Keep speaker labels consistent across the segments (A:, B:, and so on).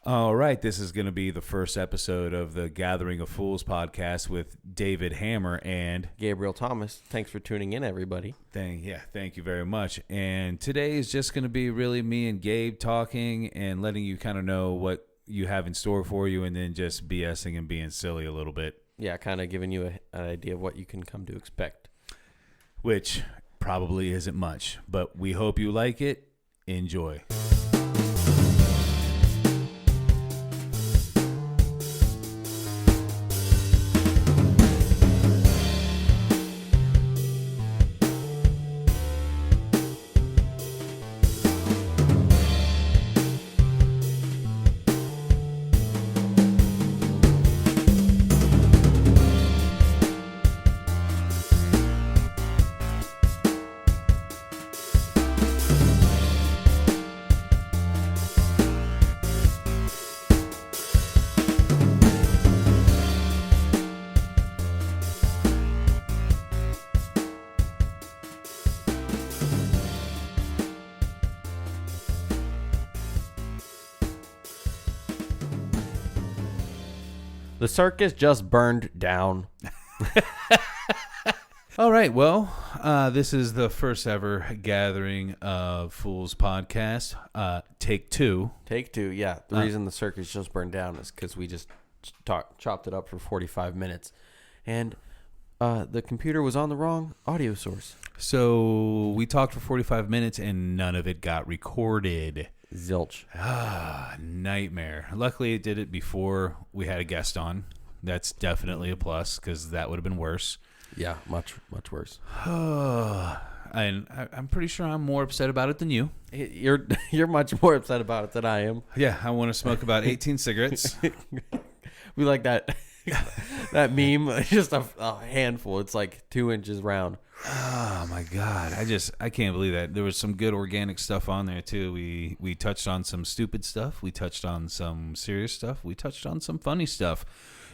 A: All right, this is going to be the first episode of the Gathering of Fools podcast with David Hammer and
B: Gabriel Thomas. Thanks for tuning in, everybody.
A: Thank you very much. And today is just going to be really me and Gabe talking and letting you kind of know what you have in store for you, and then just BSing and being silly a little bit.
B: Yeah, kind of giving you an idea of what you can come to expect.
A: Which probably isn't much, but we hope you like it. Enjoy.
B: The circus just burned down.
A: All right, well, this is the first ever Gathering of Fools podcast. Take two.
B: Take two, yeah. The reason the circus just burned down is because we just chopped it up for 45 minutes. And the computer was on the wrong audio source.
A: So we talked for 45 minutes and none of it got recorded.
B: Zilch.
A: Nightmare. Luckily, it did it before we had a guest on. That's definitely a plus because that would have been worse.
B: Yeah, much worse.
A: And I'm pretty sure I'm more upset about it than you.
B: You're much more upset about it than I am.
A: Yeah, I want to smoke about 18 cigarettes.
B: We like that that meme. Just a handful. It's like 2 inches round.
A: Oh my God. I can't believe that. There was some good organic stuff on there too. We touched on some stupid stuff. We touched on some serious stuff. We touched on some funny stuff.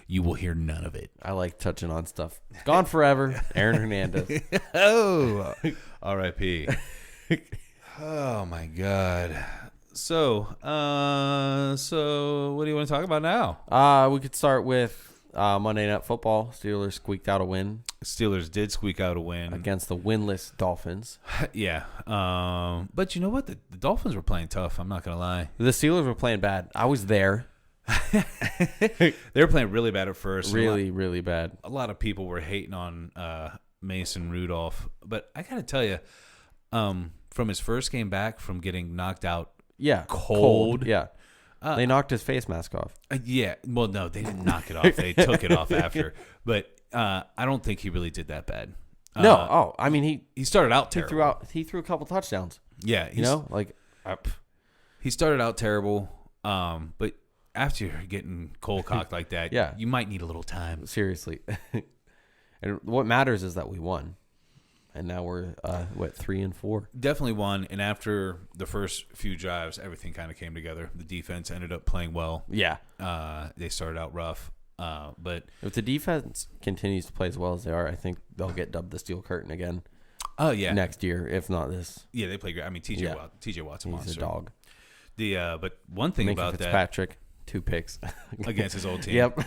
A: You will hear none of it.
B: I like touching on stuff. Gone forever. Aaron Hernandez.
A: Oh, R.I.P. Oh my God. So what do you want to talk about now?
B: We could start with Monday Night Football. Steelers squeaked out a win.
A: Steelers did squeak out a win
B: against the winless Dolphins.
A: Yeah. But you know what? The Dolphins were playing tough. I'm not going to lie.
B: The Steelers were playing bad. I was there.
A: They were playing really bad at first.
B: Really bad.
A: A lot of people were hating on Mason Rudolph. But I got to tell you, from his first game back from getting knocked out cold.
B: Yeah. They knocked his face mask off.
A: Yeah. Well, no, they didn't knock it off. They took it off after. But I don't think he really did that bad.
B: No. I mean,
A: he started out terrible.
B: He threw a couple touchdowns.
A: Yeah. He started out terrible. But after you're getting cold cocked like that,
B: yeah,
A: you might need a little time.
B: Seriously. And what matters is that we won. And now we're, 3-4?
A: Definitely won. And after the first few drives, everything kind of came together. The defense ended up playing well.
B: Yeah.
A: They started out rough. But
B: if the defense continues to play as well as they are, I think they'll get dubbed the Steel Curtain again.
A: Oh, yeah.
B: Next year, if not this.
A: Yeah, they play great. I mean, TJ Watt's a monster.
B: He's a dog.
A: But one thing about
B: Fitzpatrick, 2 picks.
A: Against his old team.
B: Yep.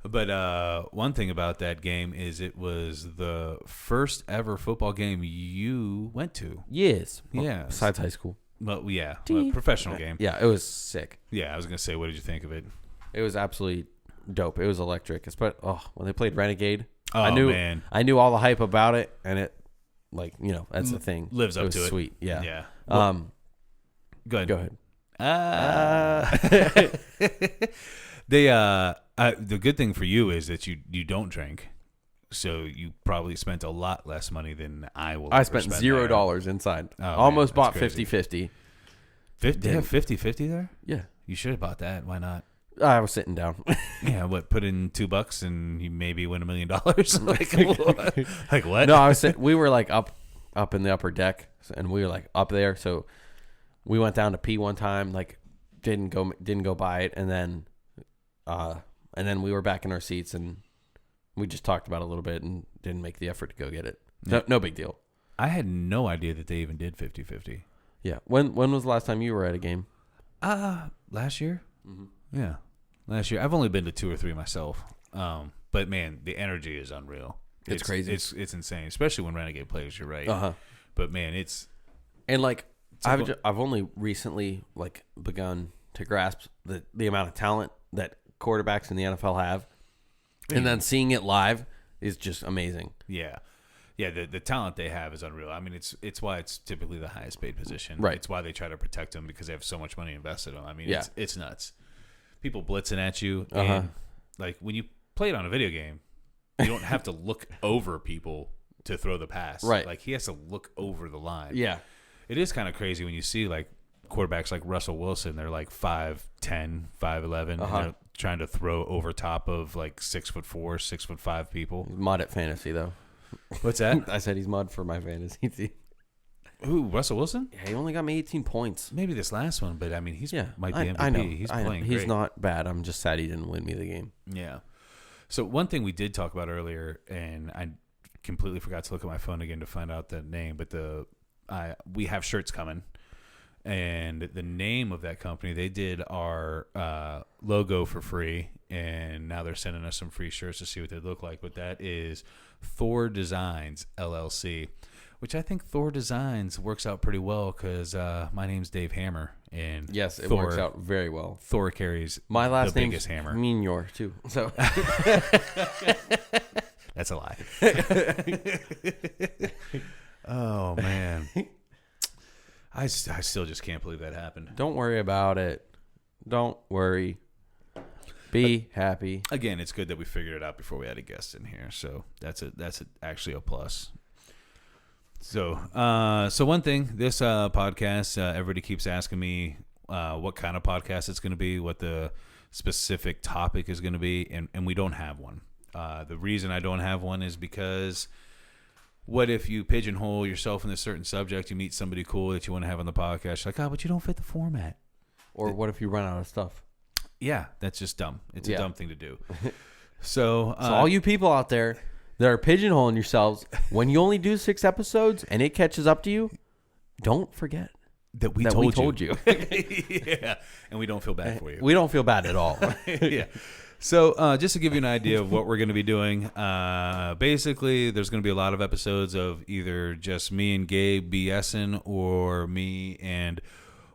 A: But one thing about that game is it was the first ever football game you went to.
B: Yes.
A: Yeah.
B: Besides high school.
A: Well, yeah. Professional game.
B: Yeah, it was sick.
A: Yeah, I was going to say, what did you think of it?
B: It was absolutely dope. It was electric. When they played Renegade,
A: man.
B: I knew all the hype about it, and it, that's the thing.
A: Lives up to it.
B: Sweet. Yeah.
A: Yeah.
B: Well,
A: go ahead. The good thing for you is that you don't drink, so you probably spent a lot less money than I will.
B: I spent $0 inside. Almost bought 50-50.
A: They have 50-50 there?
B: Yeah.
A: You should have bought that. Why not?
B: I was sitting down.
A: Yeah, put in $2 and you maybe win $1 million. Like what?
B: No, we were up in the upper deck, and we were up there. So we went down to pee one time, didn't go buy it, and then we were back in our seats, and we just talked about it a little bit and didn't make the effort to go get it. No big deal.
A: I had no idea that they even did 50-50.
B: Yeah. When was the last time you were at a game?
A: Last year. Yeah, last year. I've only been to 2 or 3 myself. But man, the energy is unreal.
B: It's crazy.
A: It's insane, especially when Renegade plays. You're right. But man,
B: and like I've only recently like begun to grasp the amount of talent that quarterbacks in the NFL have, and then seeing it live is just amazing.
A: Yeah. Yeah, the talent they have is unreal. I mean, it's why it's typically the highest paid position.
B: Right.
A: It's why they try to protect them because they have so much money invested in them. I mean,
B: Yeah.
A: it's nuts. People blitzing at you. And, like, when you play it on a video game, you don't have to look over people to throw the pass.
B: Right.
A: Like, he has to look over the line.
B: Yeah.
A: It is kind of crazy when you see, like, quarterbacks like Russell Wilson. They're, like, 5'10", 5'11", and they're trying to throw over top of, like, 6'4", 6'5" people.
B: Mud at fantasy, though.
A: What's that?
B: I said he's mud for my fantasy team.
A: Who, Russell Wilson?
B: Yeah, he only got me 18 points.
A: Maybe this last one, but I mean, might be MVP.
B: I know.
A: He's playing
B: He's
A: great.
B: not bad. I'm just sad he didn't win me the game.
A: Yeah. So one thing we did talk about earlier, and I completely forgot to look at my phone again to find out the name, but we have shirts coming, and the name of that company, they did our logo for free, and now they're sending us some free shirts to see what they look like. But that is Thor Designs LLC, which I think Thor Designs works out pretty well because my name's Dave Hammer, and
B: yes, it works out very well.
A: Thor carries
B: my last
A: the
B: name's
A: biggest hammer.
B: Meteor too. So
A: that's a lie. Oh man, I still just can't believe that happened.
B: Don't worry about it. Don't worry. Be happy.
A: Again, it's good that we figured it out before we had a guest in here, so that's actually a plus. So one thing, this podcast, everybody keeps asking me what kind of podcast it's going to be, what the specific topic is going to be, and we don't have one. The reason I don't have one is because what if you pigeonhole yourself in a certain subject, you meet somebody cool that you want to have on the podcast, you're like, but you don't fit the format.
B: Or what if you run out of stuff?
A: Yeah, that's just dumb. It's a dumb thing to do. So
B: all you people out there that are pigeonholing yourselves, when you only do 6 episodes and it catches up to you, don't forget
A: that we told you. Yeah, and we don't feel bad for you.
B: We don't feel bad at all.
A: Yeah. So just to give you an idea of what we're going to be doing, basically there's going to be a lot of episodes of either just me and Gabe BSing or me and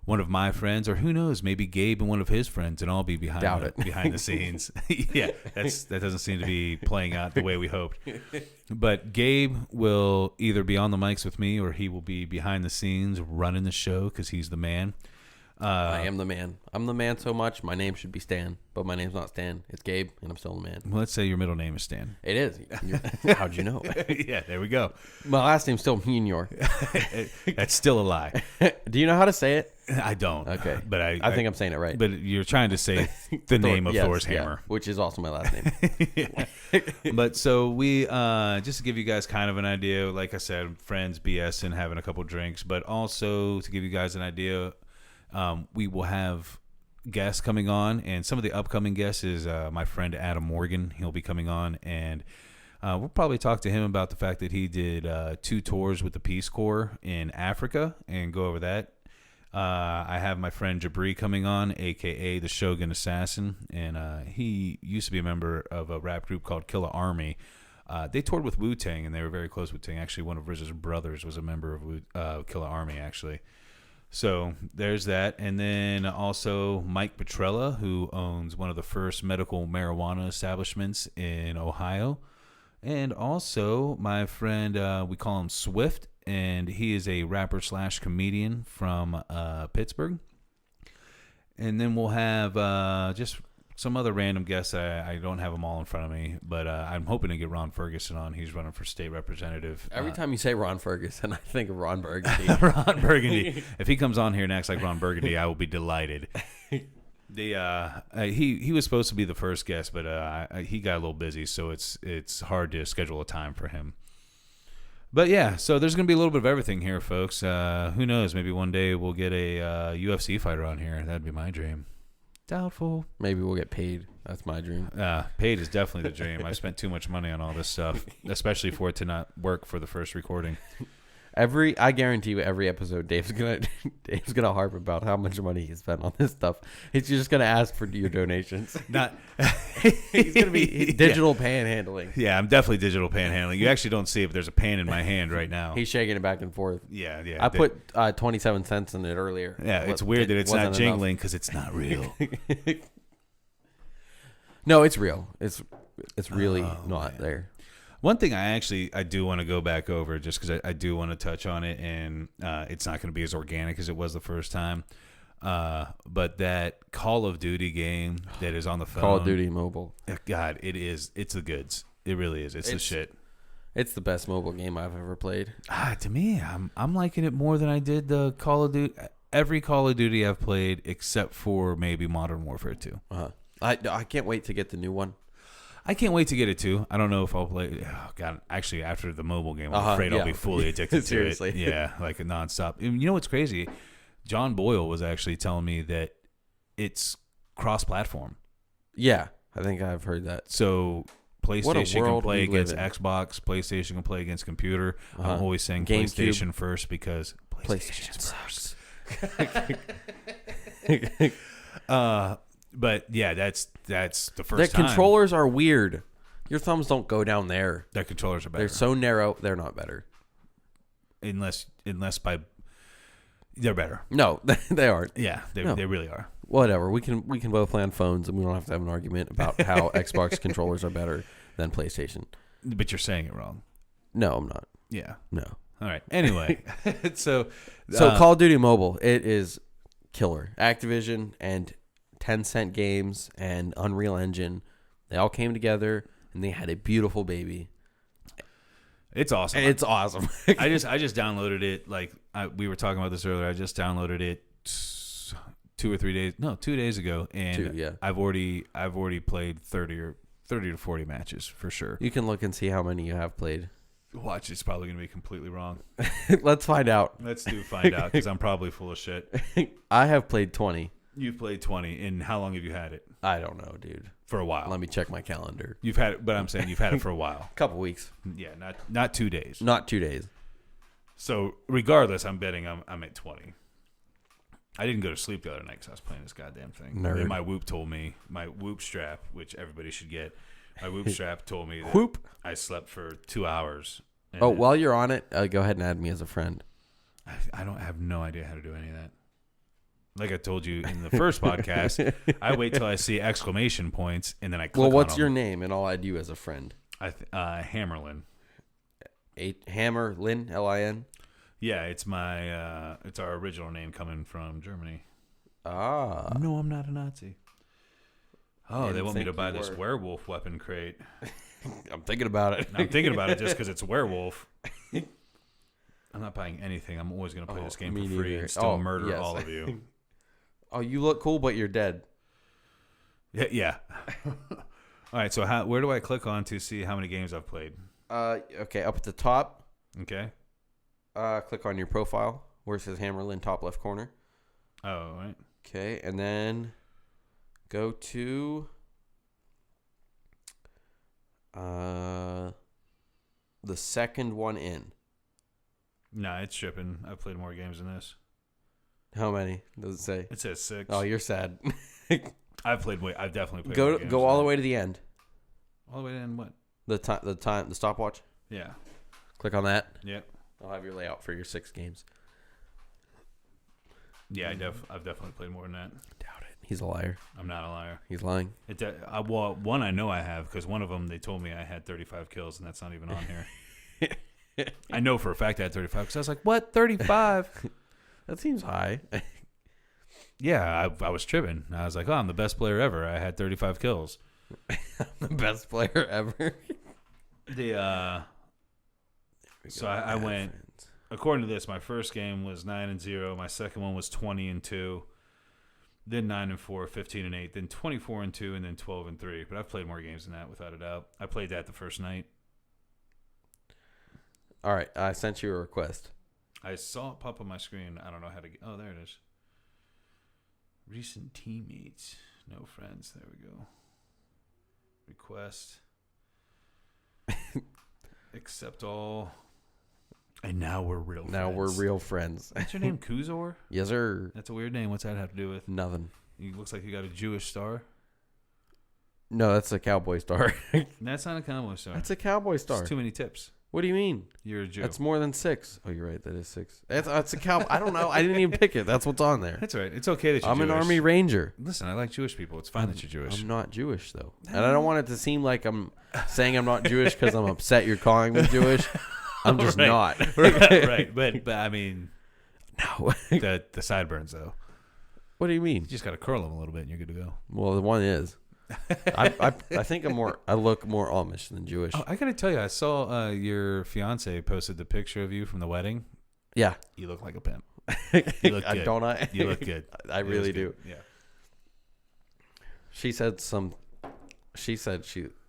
A: one of my friends, or who knows, maybe Gabe and one of his friends, and I'll be behind the scenes. Yeah, that doesn't seem to be playing out the way we hoped. But Gabe will either be on the mics with me, or he will be behind the scenes running the show because he's the man.
B: I am the man. I'm the man so much. My name should be Stan, but my name's not Stan. It's Gabe, and I'm still the man.
A: Well, let's say your middle name is Stan.
B: It is. How'd you know?
A: Yeah, there we go.
B: My last name's still Meteor.
A: That's still a lie.
B: Do you know how to say it?
A: I don't.
B: Okay.
A: But I
B: think I'm saying it right.
A: But you're trying to say the name of Thor's hammer.
B: Which is also my last name.
A: But so we, just to give you guys kind of an idea, like I said, friends, BS, and having a couple drinks, but also to give you guys an idea, we will have guests coming on, and some of the upcoming guests is my friend Adam Morgan. He'll be coming on, and we'll probably talk to him about the fact that he did 2 tours with the Peace Corps in Africa and go over that. I have my friend Jabri coming on, a.k.a. the Shogun Assassin, and he used to be a member of a rap group called Killa Army. They toured with Wu-Tang, and they were very close with Wu-Tang. Actually, one of RZA's brothers was a member of Killa Army, actually. So there's that. And then also Mike Petrella, who owns one of the first medical marijuana establishments in Ohio. And also my friend, we call him Swift, and he is a rapper / comedian from Pittsburgh. And then we'll have just some other random guests. I don't have them all in front of me, but I'm hoping to get Ron Ferguson on. He's running for state representative.
B: Every time you say Ron Ferguson, I think of Ron Burgundy.
A: Ron Burgundy. If he comes on here and acts like Ron Burgundy, I will be delighted. He was supposed to be the first guest, but he got a little busy, so it's hard to schedule a time for him. But yeah, so there's going to be a little bit of everything here, folks. Who knows? Maybe one day we'll get a UFC fighter on here. That'd be my dream. Doubtful.
B: Maybe we'll get paid. That's my dream.
A: Paid is definitely the dream. I spent too much money on all this stuff, especially for it to not work for the first recording.
B: I guarantee you, every episode, Dave's gonna harp about how much money he spent on this stuff. He's just gonna ask for your donations.
A: Not.
B: He's gonna be digital panhandling.
A: Yeah, I'm definitely digital panhandling. You actually don't see it, but there's a pan in my hand right now.
B: He's shaking it back and forth.
A: Yeah.
B: I put 27 cents in it earlier.
A: Yeah, it's weird that it's not jingling because it's not real.
B: No, it's real. It's really not there.
A: One thing I do want to go back over just because I do want to touch on it, and it's not going to be as organic as it was the first time. But that Call of Duty game that is on the phone.
B: Call of Duty mobile.
A: God, it is. It's the goods. It really is. It's the shit.
B: It's the best mobile game I've ever played.
A: To me, I'm liking it more than I did the Call of Duty. Every Call of Duty I've played except for maybe Modern Warfare 2.
B: I can't wait to get the new one.
A: I can't wait to get it too. I don't know if I'll play. Oh God, actually, after the mobile game, I'm afraid I'll be fully addicted to it. Yeah, like a nonstop. And you know what's crazy? John Boyle was actually telling me that it's cross-platform.
B: Yeah, I think I've heard that.
A: So PlayStation can play against
B: in.
A: Xbox. PlayStation can play against computer. I'm always saying
B: GameCube.
A: PlayStation first because PlayStation's first. But yeah, that's the first
B: The
A: time.
B: controllers are weird. Your thumbs don't go down there.
A: Their controllers are better.
B: They're so narrow. They're not better.
A: Unless they're better.
B: No, they aren't.
A: Yeah, they really are.
B: Whatever. We can both play on phones, and we don't have to have an argument about how Xbox controllers are better than PlayStation.
A: But you're saying it wrong.
B: No, I'm not.
A: Yeah.
B: No.
A: All right. Anyway, so
B: Call of Duty Mobile, it is killer. Activision and Tencent Games and Unreal Engine, they all came together and they had a beautiful baby.
A: It's awesome.
B: It's awesome.
A: I just downloaded it. Like we were talking about this earlier. I just downloaded it 2 days ago, and I've already played 30 to 40 matches for sure.
B: You can look and see how many you have played.
A: Watch, it's probably going to be completely wrong.
B: Let's find out.
A: Let's find out because I'm probably full of shit.
B: I have played 20.
A: You've played 20, and how long have you had it?
B: I don't know, dude.
A: For a while.
B: Let me check my calendar.
A: You've had it, but I'm saying you've had it for a while.
B: Couple weeks.
A: Yeah, not 2 days.
B: Not 2 days.
A: So regardless, I'm betting I'm at 20. I didn't go to sleep the other night because I was playing this goddamn thing.
B: Nerd.
A: And my Whoop told me, my Whoop strap, which everybody should get, my Whoop strap told me that
B: Whoop.
A: I slept for 2 hours.
B: While you're on it, go ahead and add me as a friend.
A: I have no idea how to do any of that. Like I told you in the first podcast, I wait till I see exclamation points and then I click on them.
B: Well, what's your name? And I'll add you as a friend.
A: Hammerlin.
B: Hammer Lin, Lin.
A: Yeah, it's my it's our original name coming from Germany.
B: Ah.
A: No, I'm not a Nazi. Oh, they want me to buy this werewolf weapon crate.
B: I'm thinking about it.
A: I'm thinking about it just because it's a werewolf. I'm not buying anything. I'm always going to play this game for free and still murder all of you.
B: Oh, you look cool, but you're dead.
A: Yeah. All right, so where do I click on to see how many games I've played?
B: Okay, up at the top.
A: Okay.
B: Click on your profile where it says Hammerlin, top left corner.
A: Oh, all right.
B: Okay, and then go to the second one in.
A: Nah, it's shipping. I've played more games than this.
B: How many does it say?
A: It says 6.
B: Oh, you're sad.
A: I've definitely played.
B: Go all the way to the end.
A: All the way to the end. What?
B: The stopwatch.
A: Yeah.
B: Click on that.
A: Yep.
B: I'll have your layout for your 6 games.
A: Yeah, I've definitely played more than that.
B: Doubt it. He's a liar.
A: I'm not a liar.
B: He's lying.
A: Well, one I know I have because one of them they told me I had 35 kills and that's not even on here. I know for a fact I had 35 because I was like, "What? 35?
B: That seems high."
A: Yeah, I was tripping. I was like, "Oh, I'm the best player ever. I had 35 kills."
B: The best player ever.
A: So I went. According to this, my first game was 9-0. My second one was 20-2. Then 9-4, 15-8. Then 24-2, and then 12-3. But I've played more games than that, without a doubt. I played that the first night.
B: All right, I sent you a request.
A: I saw it pop on my screen. I don't know how to get. Oh, there it is. Recent teammates, no friends. There we go. Request. Accept all. And now we're real
B: Now
A: friends.
B: we're real friends.
A: What's your name? Kuzor?
B: Yes, sir.
A: That's a weird name. What's that have to do with?
B: Nothing.
A: You looks like you got a Jewish star.
B: No, that's a cowboy star.
A: That's not a cowboy star.
B: That's a cowboy star.
A: It's too many tips.
B: What do you mean?
A: You're a Jew.
B: That's more than 6. Oh, you're right. That is 6. That's a cow. I don't know. I didn't even pick it. That's what's on there.
A: That's all right. It's okay that you're
B: I'm
A: Jewish.
B: an Army Ranger.
A: Listen, I like Jewish people. It's fine that you're Jewish.
B: I'm not Jewish, though. And I don't want it to seem like I'm saying I'm not Jewish because I'm upset you're calling me Jewish. I'm just
A: Right.
B: not.
A: right. But I mean,
B: No.
A: the sideburns, though.
B: What do you mean?
A: You just got to curl them a little bit and you're good to go.
B: Well, the one is. I think I look more Amish than Jewish.
A: Oh, I got to tell you, I saw your fiance posted the picture of you from the wedding.
B: Yeah.
A: You look like a pimp. You look good.
B: Don't I?
A: You look good.
B: I really do.
A: Yeah.
B: She said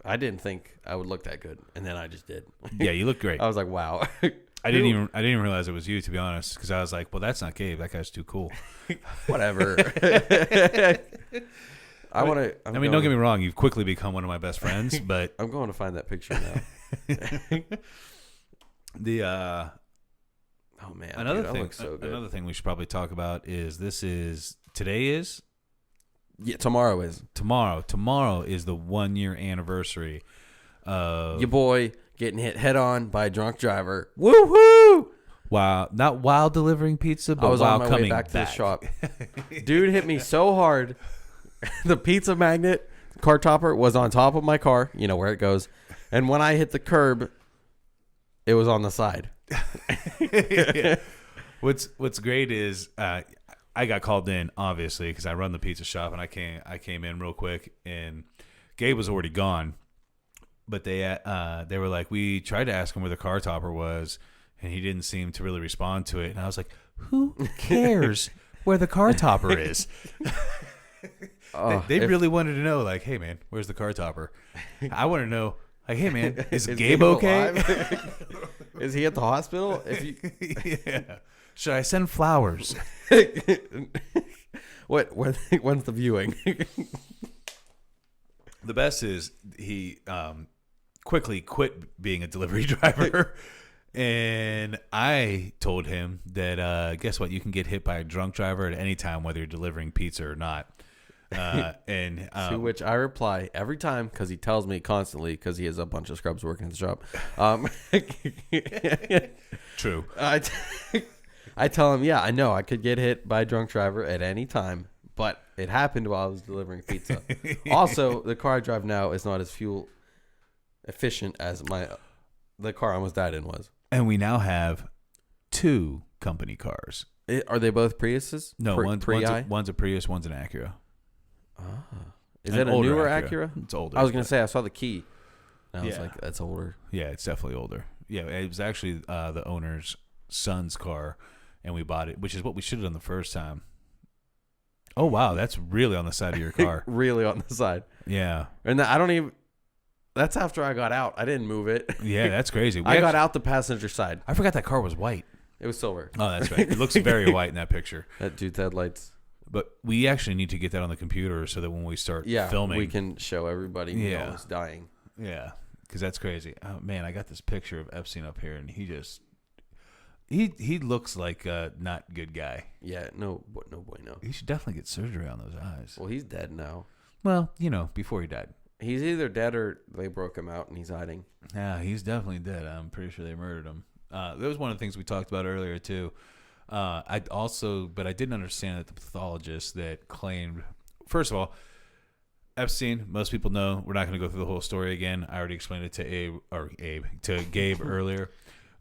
B: I didn't think I would look that good, and then I just did.
A: Yeah, you look great.
B: I was like, wow.
A: I didn't even realize it was you, to be honest, because I was like, well, that's not Gabe. That guy's too cool.
B: Whatever. I mean,
A: don't get me wrong. You've quickly become one of my best friends, but
B: I'm going to find that picture now. Oh man,
A: another
B: dude, I
A: thing.
B: look so good.
A: Another thing we should probably talk about is today is
B: tomorrow is
A: tomorrow is the 1 year anniversary of
B: your boy getting hit head on by a drunk driver. Woo-hoo!
A: Not while delivering pizza, but
B: I was
A: while
B: on my
A: coming
B: way back to the shop. Dude hit me so hard. The pizza magnet car topper was on top of my car, you know where it goes. And when I hit the curb, it was on the side.
A: Yeah. What's great is I got called in, obviously, because I run the pizza shop, and I came in real quick, and Gabe was already gone. But they were like, we tried to ask him where the car topper was, and he didn't seem to really respond to it. And I was like, who cares where the car topper is? They really wanted to know, like, hey, man, where's the car topper? I want to know, like, hey, man, is Gabe okay?
B: Is he at the hospital?
A: Yeah. Should I send flowers?
B: When's the viewing?
A: The best is he quickly quit being a delivery driver. And I told him that, guess what? You can get hit by a drunk driver at any time, whether you're delivering pizza or not.
B: To which I reply every time, because he tells me constantly, because he has a bunch of scrubs working at the shop.
A: True.
B: I tell him, yeah, I know I could get hit by a drunk driver at any time, but it happened while I was delivering pizza. Also, the car I drive now is not as fuel efficient as the car I almost died in was.
A: And we now have 2 company cars.
B: Are they both Priuses?
A: No, one's a Prius, one's an Acura.
B: Is that a newer Acura?
A: It's older.
B: I was going to say, I saw the key. And I was
A: Yeah.
B: like, that's older.
A: Yeah, it's definitely older. Yeah, it was actually the owner's son's car, and we bought it, which is what we should have done the first time. Oh, wow, that's really on the side of your car.
B: Really on the side.
A: Yeah.
B: And I don't even... That's after I got out. I didn't move it.
A: Yeah, that's crazy.
B: I got out the passenger side.
A: I forgot that car was white.
B: It was silver.
A: Oh, that's right. It looks very white in that picture.
B: That dude's headlights.
A: But we actually need to get that on the computer so that when we start filming,
B: we can show everybody me almost dying.
A: Yeah, because that's crazy. Oh, man, I got this picture of Epstein up here, and he just he looks like a not good guy.
B: Yeah, no boy, no.
A: He should definitely get surgery on those eyes.
B: Well, he's dead now.
A: Well, before he died.
B: He's either dead or they broke him out and he's hiding.
A: Yeah, he's definitely dead. I'm pretty sure they murdered him. That was one of the things we talked about earlier too. But I didn't understand that the pathologist that claimed, first of all, Epstein, most people know. We're not going to go through the whole story again. I already explained it to Gabe earlier.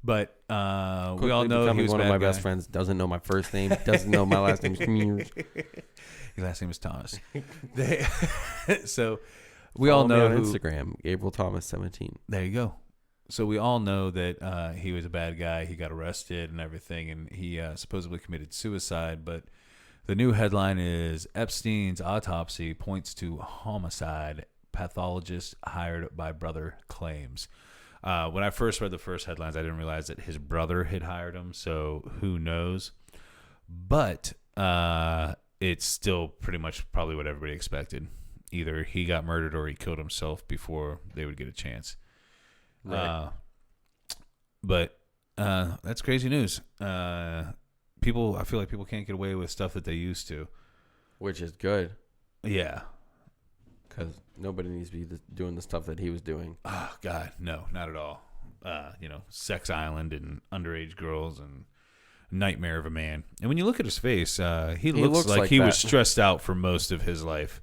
A: But we all know he was
B: one of my best
A: guy.
B: friends. Doesn't know my first name. Doesn't know my last name.
A: His last name is Thomas. So we all know
B: on
A: who,
B: Instagram, Gabriel Thomas 17.
A: There you go. So we all know that he was a bad guy. He got arrested and everything, and he supposedly committed suicide. But the new headline is Epstein's autopsy points to homicide. Pathologist hired by brother claims. When I first read the first headlines, I didn't realize that his brother had hired him. So who knows? But it's still pretty much probably what everybody expected. Either he got murdered or he killed himself before they would get a chance.
B: Right.
A: But That's crazy news. I feel like people can't get away with stuff that they used to.
B: Which is good.
A: Yeah.
B: Because nobody needs to be doing the stuff that he was doing.
A: Oh, God, no, not at all. Sex Island and underage girls and nightmare of a man. And when you look at his face, he looks like he was stressed out for most of his life.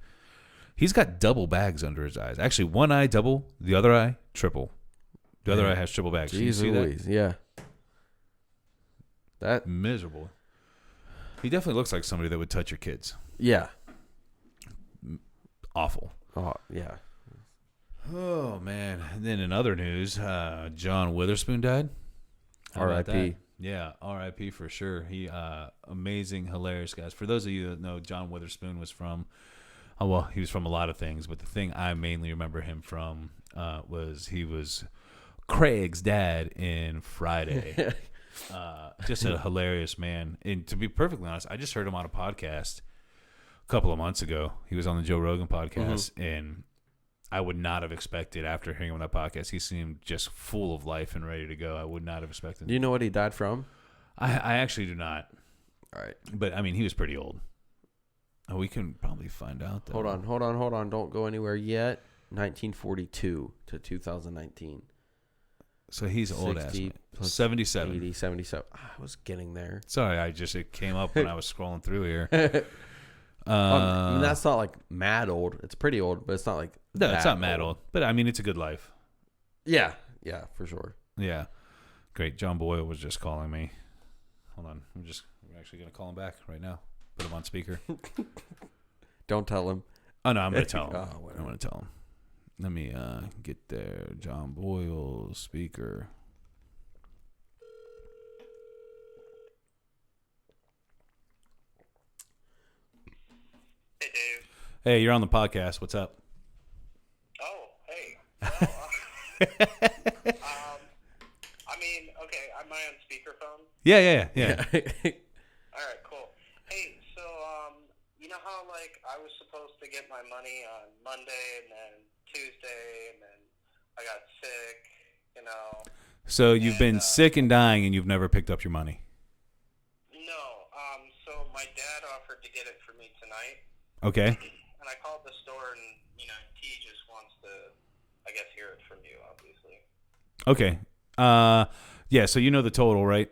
A: He's got double bags under his eyes. Actually, one eye double, the other eye triple. The other eye has triple bags. Can you see that?
B: Yeah. That
A: miserable. He definitely looks like somebody that would touch your kids.
B: Yeah.
A: Awful.
B: Oh, yeah.
A: Oh, man. And then in other news, John Witherspoon died.
B: R.I.P.
A: Yeah, R.I.P. for sure. He amazing, hilarious guys. For those of you that know, John Witherspoon was from, he was from a lot of things, but the thing I mainly remember him from was he was Craig's dad in Friday. Just a hilarious man. And to be perfectly honest, I just heard him on a podcast a couple of months ago. He was on the Joe Rogan podcast, and I would not have expected, after hearing him on that podcast, he seemed just full of life and ready to go. I would not have expected.
B: Do you know what he died from?
A: I actually do not.
B: All right.
A: But, I mean, he was pretty old. We can probably find out, though.
B: Hold on. Don't go anywhere yet. 1942 to 2019.
A: So he's old ass. 77.
B: 80, 77. I was getting there.
A: Sorry, it came up when I was scrolling through here.
B: I mean, that's not like mad old. It's pretty old, but it's not like
A: it's not mad old. But I mean, it's a good life.
B: Yeah, for sure.
A: Yeah, great. John Boyle was just calling me. Hold on, we're actually gonna call him back right now. Put him on speaker.
B: Don't tell him.
A: Oh no, I'm gonna tell him.
B: I'm
A: gonna tell him. Let me get there. John Boyle speaker.
C: Hey, Dave.
A: Hey, you're on the podcast. What's up?
C: Oh, hey. Well, I mean, okay, am I on speakerphone?
A: Yeah.
C: All right, cool. Hey, so, you know how, like, I was supposed to get my money on Monday and then Tuesday, and then I got sick, you know?
A: So you've been sick and dying, and you've never picked up your money?
C: No. So my dad offered to get it for me tonight.
A: Okay.
C: And I called the store, and, you know, T just wants to, I guess, hear it from you, obviously.
A: Okay. Yeah, so you know the total, right?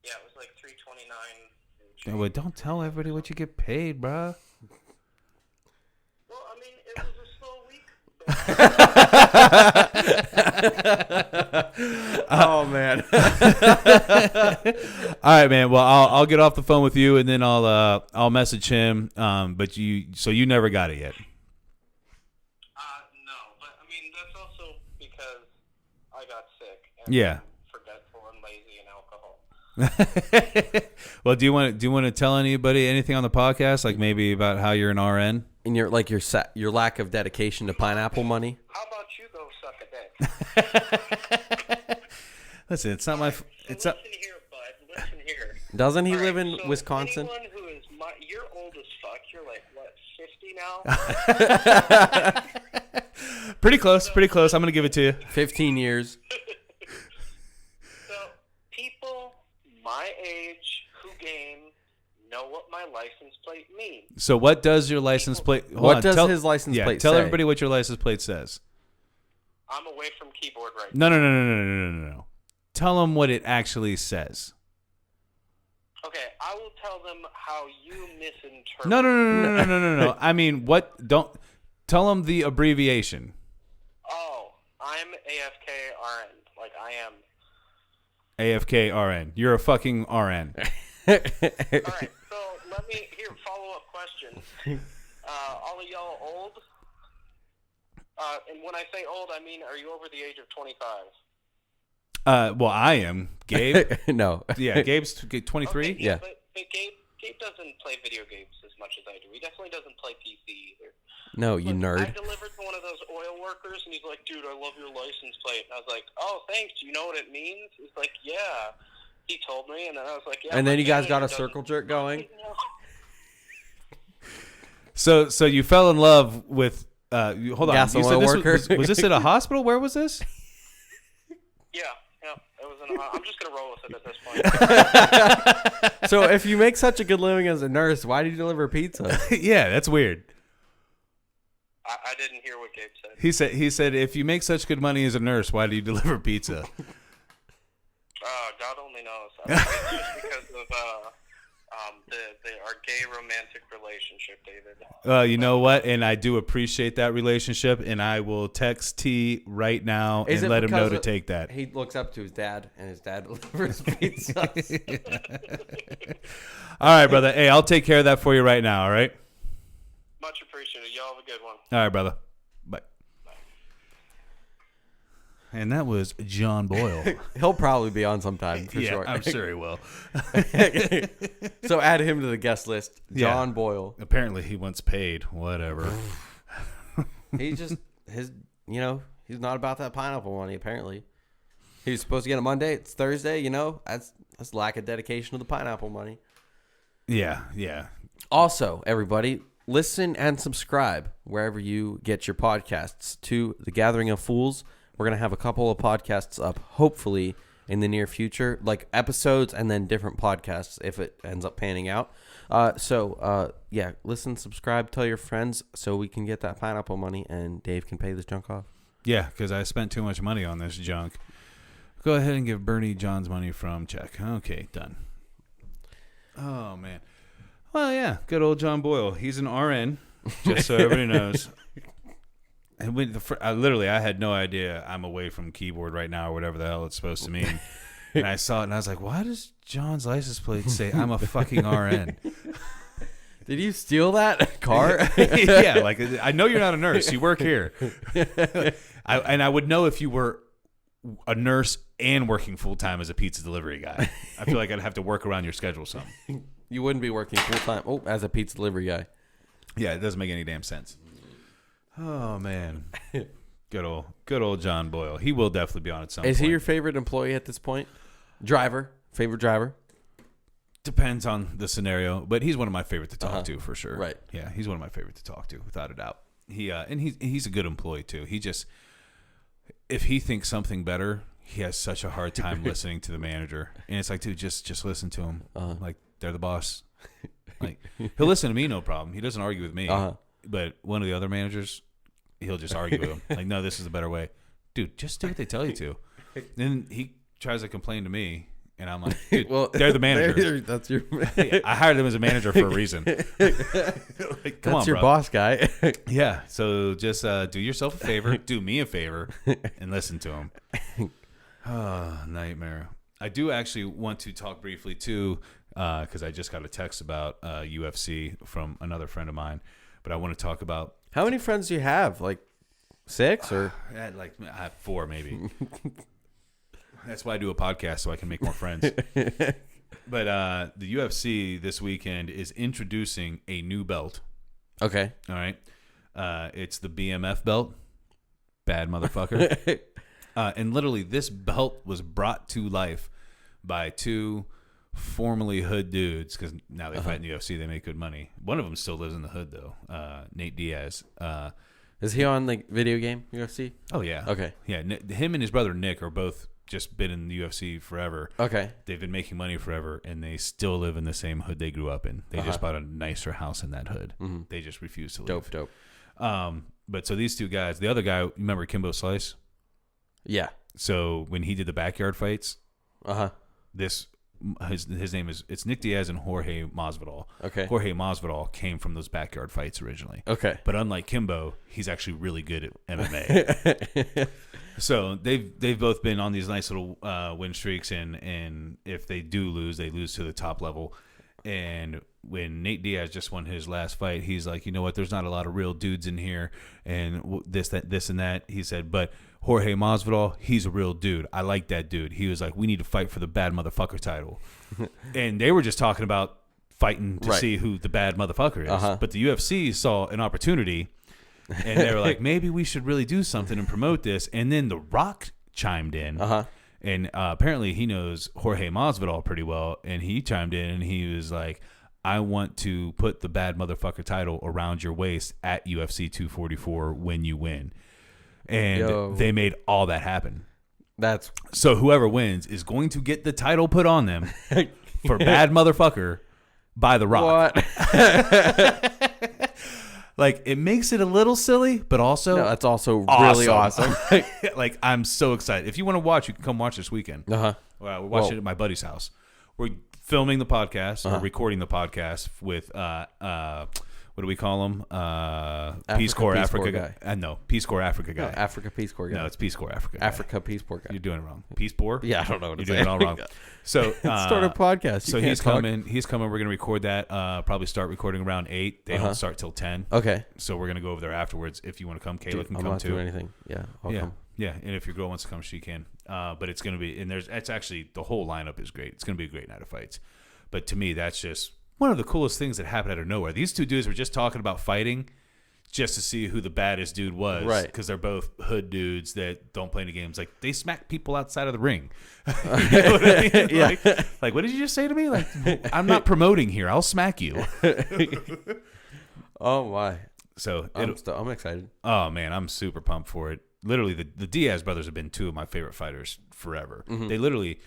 C: Yeah, it was like $329.
A: Yeah, well, don't tell everybody what you get paid, bruh.
C: Well, I mean, it was a slow week.
B: Oh man.
A: All right, man. Well, I'll get off the phone with you, and then I'll message him. But you never got it yet.
C: No, but I mean that's also because I got sick. And
A: Yeah.
C: I'm forgetful and lazy and alcohol.
A: Well, do you want to tell anybody anything on the podcast, like maybe about how you're an RN?
B: And your lack of dedication to pineapple money.
C: How about you go suck a dick?
A: Listen, it's not my. It's
C: listen here, bud. Listen here.
B: Doesn't he
C: All
B: live
C: right,
B: in
C: so
B: Wisconsin?
C: Anyone who is you're old as fuck. You're like what, 50 now?
A: Pretty close. I'm gonna give it to you.
B: 15 years.
C: So people my age who game know what my license plate means.
A: So what does your license plate?
B: What does his license plate
A: tell
B: say?
A: everybody what your license plate says.
C: I'm away from keyboard right now.
A: No. Tell them what it actually says.
C: Okay, I will tell them how you misinterpret.
A: No. I mean, don't tell them the abbreviation.
C: Oh, I'm AFK RN. Like I am.
A: AFK RN. You're a fucking RN.
C: All right, so let me follow-up question. All of y'all old? And when I say old, I mean, are you over the age of 25?
A: Well, I am. Gabe?
B: No.
A: Yeah, Gabe's 23?
C: Okay,
B: Yeah.
C: But Gabe doesn't play video games as much as I do. He definitely doesn't play PC either.
B: No, you
C: Look,
B: nerd.
C: I delivered to one of those oil workers, and he's like, dude, I love your license plate. And I was like, oh, thanks. Do you know what it means? He's like, yeah. He told me, and then I was like, yeah.
B: And then
C: my
B: you guys got a
C: manager
B: circle
C: doesn't
B: jerk going?
A: So you fell in love with hold on.
B: Gas
A: You
B: and
A: said
B: oil
A: this
B: worker?
A: was this at a hospital? Where was this?
C: Yeah. It I'm just gonna roll with it at this point.
B: So if you make such a good living as a nurse, why do you deliver pizza?
A: Yeah, that's weird.
C: I didn't hear what Gabe said.
A: He said if you make such good money as a nurse, why do you deliver pizza?
C: God only knows. I think it's just because of our gay romantic relationship, David.
A: You know what? And I do appreciate that relationship, and I will text T right now and let him know to take that.
B: He looks up to his dad, and his dad delivers pizza.
A: All right, brother. Hey, I'll take care of that for you right now, all right?
C: Much appreciated. Y'all have a good one.
A: All right, brother. Bye. And that was John Boyle.
B: He'll probably be on sometime for sure.
A: I'm sure he will.
B: So add him to the guest list. John Boyle.
A: Apparently he wants paid. Whatever.
B: He's just he's not about that pineapple money. Apparently, he was supposed to get it Monday. It's Thursday. That's lack of dedication to the pineapple money.
A: Yeah.
B: Also, everybody, listen and subscribe wherever you get your podcasts to The Gathering of Fools. We're going to have a couple of podcasts up, hopefully, in the near future, like episodes and then different podcasts if it ends up panning out. Listen, subscribe, tell your friends so we can get that pineapple money and Dave can pay this junk off.
A: Yeah, because I spent too much money on this junk. Go ahead and give Bernie John's money from check. Okay, done. Oh, man. Well, yeah, good old John Boyle. He's an RN, just so everybody knows. And I had no idea I'm away from keyboard right now or whatever the hell it's supposed to mean. And I saw it and I was like, why does John's license plate say I'm a fucking RN?
B: Did you steal that car?
A: Yeah, like I know you're not a nurse. You work here. I would know if you were a nurse and working full time as a pizza delivery guy. I feel like I'd have to work around your schedule some.
B: You wouldn't be working full time as a pizza delivery guy.
A: Yeah, it doesn't make any damn sense. Oh man, good old John Boyle. He will definitely be on at some point.
B: Is he your favorite employee at this point? Favorite driver?
A: Depends on the scenario, but he's one of my favorite to talk to for sure.
B: Right?
A: Yeah, he's one of my favorite to talk to without a doubt. He's a good employee too. He just, if he thinks something better, he has such a hard time listening to the manager, and it's like, dude, just listen to him. Like they're the boss. Like he'll listen to me, no problem. He doesn't argue with me. But one of the other managers, he'll just argue with him. Like, no, this is the better way. Dude, just do what they tell you to. Then he tries to complain to me, and I'm like, dude, well, they're the manager.
B: That's your.
A: I hired them as a manager for a reason. Like, come on,
B: your
A: bro.
B: Boss guy.
A: Yeah, so just do yourself a favor, do me a favor, and listen to him. Oh, nightmare. I do actually want to talk briefly, too, because I just got a text about UFC from another friend of mine. But I want to talk about...
B: How many friends do you have? Like 6 or?
A: I have 4 maybe. That's why I do a podcast, so I can make more friends. But the UFC this weekend is introducing a new belt.
B: Okay.
A: All right. It's the BMF belt. Bad motherfucker. And literally this belt was brought to life by 2... formerly hood dudes, because now they fight in the UFC, they make good money. One of them still lives in the hood though. Nate Diaz.
B: Is he on the video game UFC?
A: Oh yeah.
B: Okay.
A: Yeah, him and his brother Nick are both just been in the UFC forever.
B: Okay.
A: They've been making money forever, and they still live in the same hood they grew up in. They just bought a nicer house in that hood. Mm-hmm. They just refuse to live.
B: Dope.
A: But so these two guys, the other guy, you remember Kimbo Slice?
B: Yeah.
A: So when he did the backyard fights, his name is, it's Nick Diaz and Jorge Masvidal.
B: Okay.
A: Jorge Masvidal came from those backyard fights originally.
B: Okay.
A: But unlike Kimbo, he's actually really good at MMA. So they've both been on these nice little win streaks, and if they do lose, they lose to the top level. And when Nate Diaz just won his last fight, he's like, you know what? There's not a lot of real dudes in here, and this, and that. He said, but Jorge Masvidal, he's a real dude. I like that dude. He was like, we need to fight for the bad motherfucker title. And they were just talking about fighting to see who the bad motherfucker is. But the UFC saw an opportunity, and they were like, maybe we should really do something and promote this. And then The Rock chimed in. And apparently he knows Jorge Masvidal pretty well, and he chimed in and he was like, I want to put the bad motherfucker title around your waist at UFC 244 when you win. And they made all that happen. So whoever wins is going to get the title put on them for bad motherfucker by The Rock.
B: What?
A: Like, it makes it a little silly, but also
B: No, that's also really awesome.
A: Like, I'm so excited. If you want to watch, you can come watch this weekend.
B: Uh-huh.
A: We're watching it at my buddy's house. We're filming the podcast or recording the podcast with what do we call him? Peace Corps Africa guy. No, Peace Corps Africa guy.
B: No, Africa Peace Corps guy.
A: No, it's Peace Corps Africa guy.
B: Africa Peace Corps guy.
A: You're doing it wrong. Peace Corps?
B: Yeah, I don't know what
A: You're
B: to
A: doing
B: say.
A: it all wrong. So
B: Start a podcast.
A: So he's coming. He's coming. We're gonna record that. Probably start recording around 8. They don't start till 10.
B: Okay.
A: So we're gonna go over there afterwards. If you want to come, Kayla can
B: I'm
A: come
B: not
A: too.
B: doing anything. Yeah, I'll come.
A: Yeah, and if your girl wants to come, she can. But it's gonna be, and it's actually, the whole lineup is great. It's gonna be a great night of fights. But to me, that's just one of the coolest things that happened out of nowhere. These two dudes were just talking about fighting, just to see who the baddest dude was,
B: right?
A: Because they're both hood dudes that don't play any games. Like, they smack people outside of the ring. You know what I mean?
B: Yeah.
A: Like, what did you just say to me? Like, I'm not promoting here. I'll smack you.
B: Oh my!
A: So
B: I'm excited.
A: Oh man, I'm super pumped for it. Literally, the Diaz brothers have been two of my favorite fighters forever.
B: Mm-hmm.
A: They literally,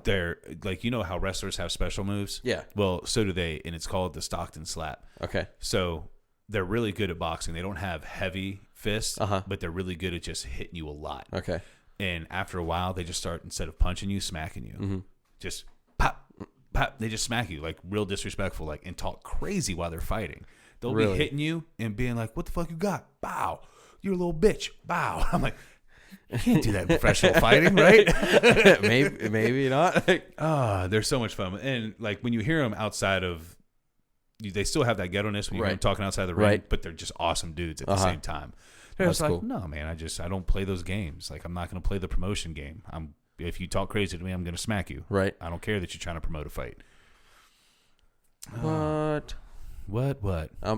A: they're like, you know how wrestlers have special moves?
B: Yeah.
A: Well, so do they, and it's called the Stockton slap.
B: Okay.
A: So they're really good at boxing. They don't have heavy fists, but they're really good at just hitting you a lot.
B: Okay.
A: And after a while, they just start, instead of punching you, smacking you. Just pop, pop. They just smack you, like, real disrespectful, like, and talk crazy while they're fighting. They'll be hitting you and being like, "What the fuck you got? Bow. You're a little bitch. Bow." I'm like, you can't do that in professional fighting, right?
B: maybe not.
A: They're so much fun. And like, when you hear them outside of, they still have that ghetto-ness when you hear them talking outside the ring, but they're just awesome dudes at the same time. They're just like, cool. No, man, I don't play those games. Like, I'm not going to play the promotion game. If you talk crazy to me, I'm going to smack you.
B: Right.
A: I don't care that you're trying to promote a fight.
B: What? I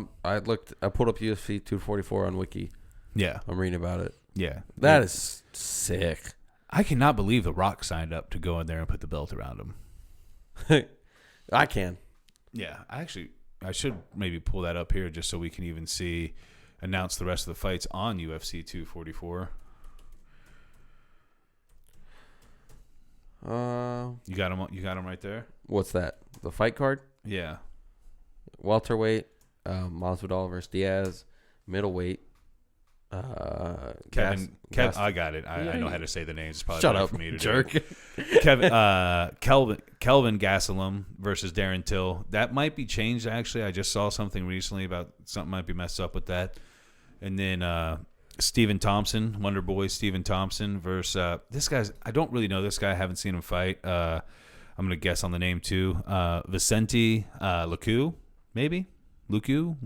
B: pulled up UFC 244 on Wiki.
A: Yeah.
B: I'm reading about it.
A: Yeah.
B: That is sick.
A: I cannot believe The Rock signed up to go in there and put the belt around him.
B: I can.
A: Yeah. I should maybe pull that up here just so we can even announce the rest of the fights on UFC 244. You got him right there?
B: What's that? The fight card?
A: Yeah.
B: Welterweight, Masvidal versus Diaz. Middleweight,
A: Kevin, I got it. I know how to say the names. It's probably
B: shut
A: better
B: up,
A: for me to
B: jerk.
A: do. Kelvin Gastelum versus Darren Till. That might be changed, actually. I just saw something recently about something might be messed up with that. And then Stephen Thompson, Wonder Boy Stephen Thompson versus this guy's. I don't really know this guy. I haven't seen him fight. I'm gonna guess on the name too. Vicente Luque, maybe Luque.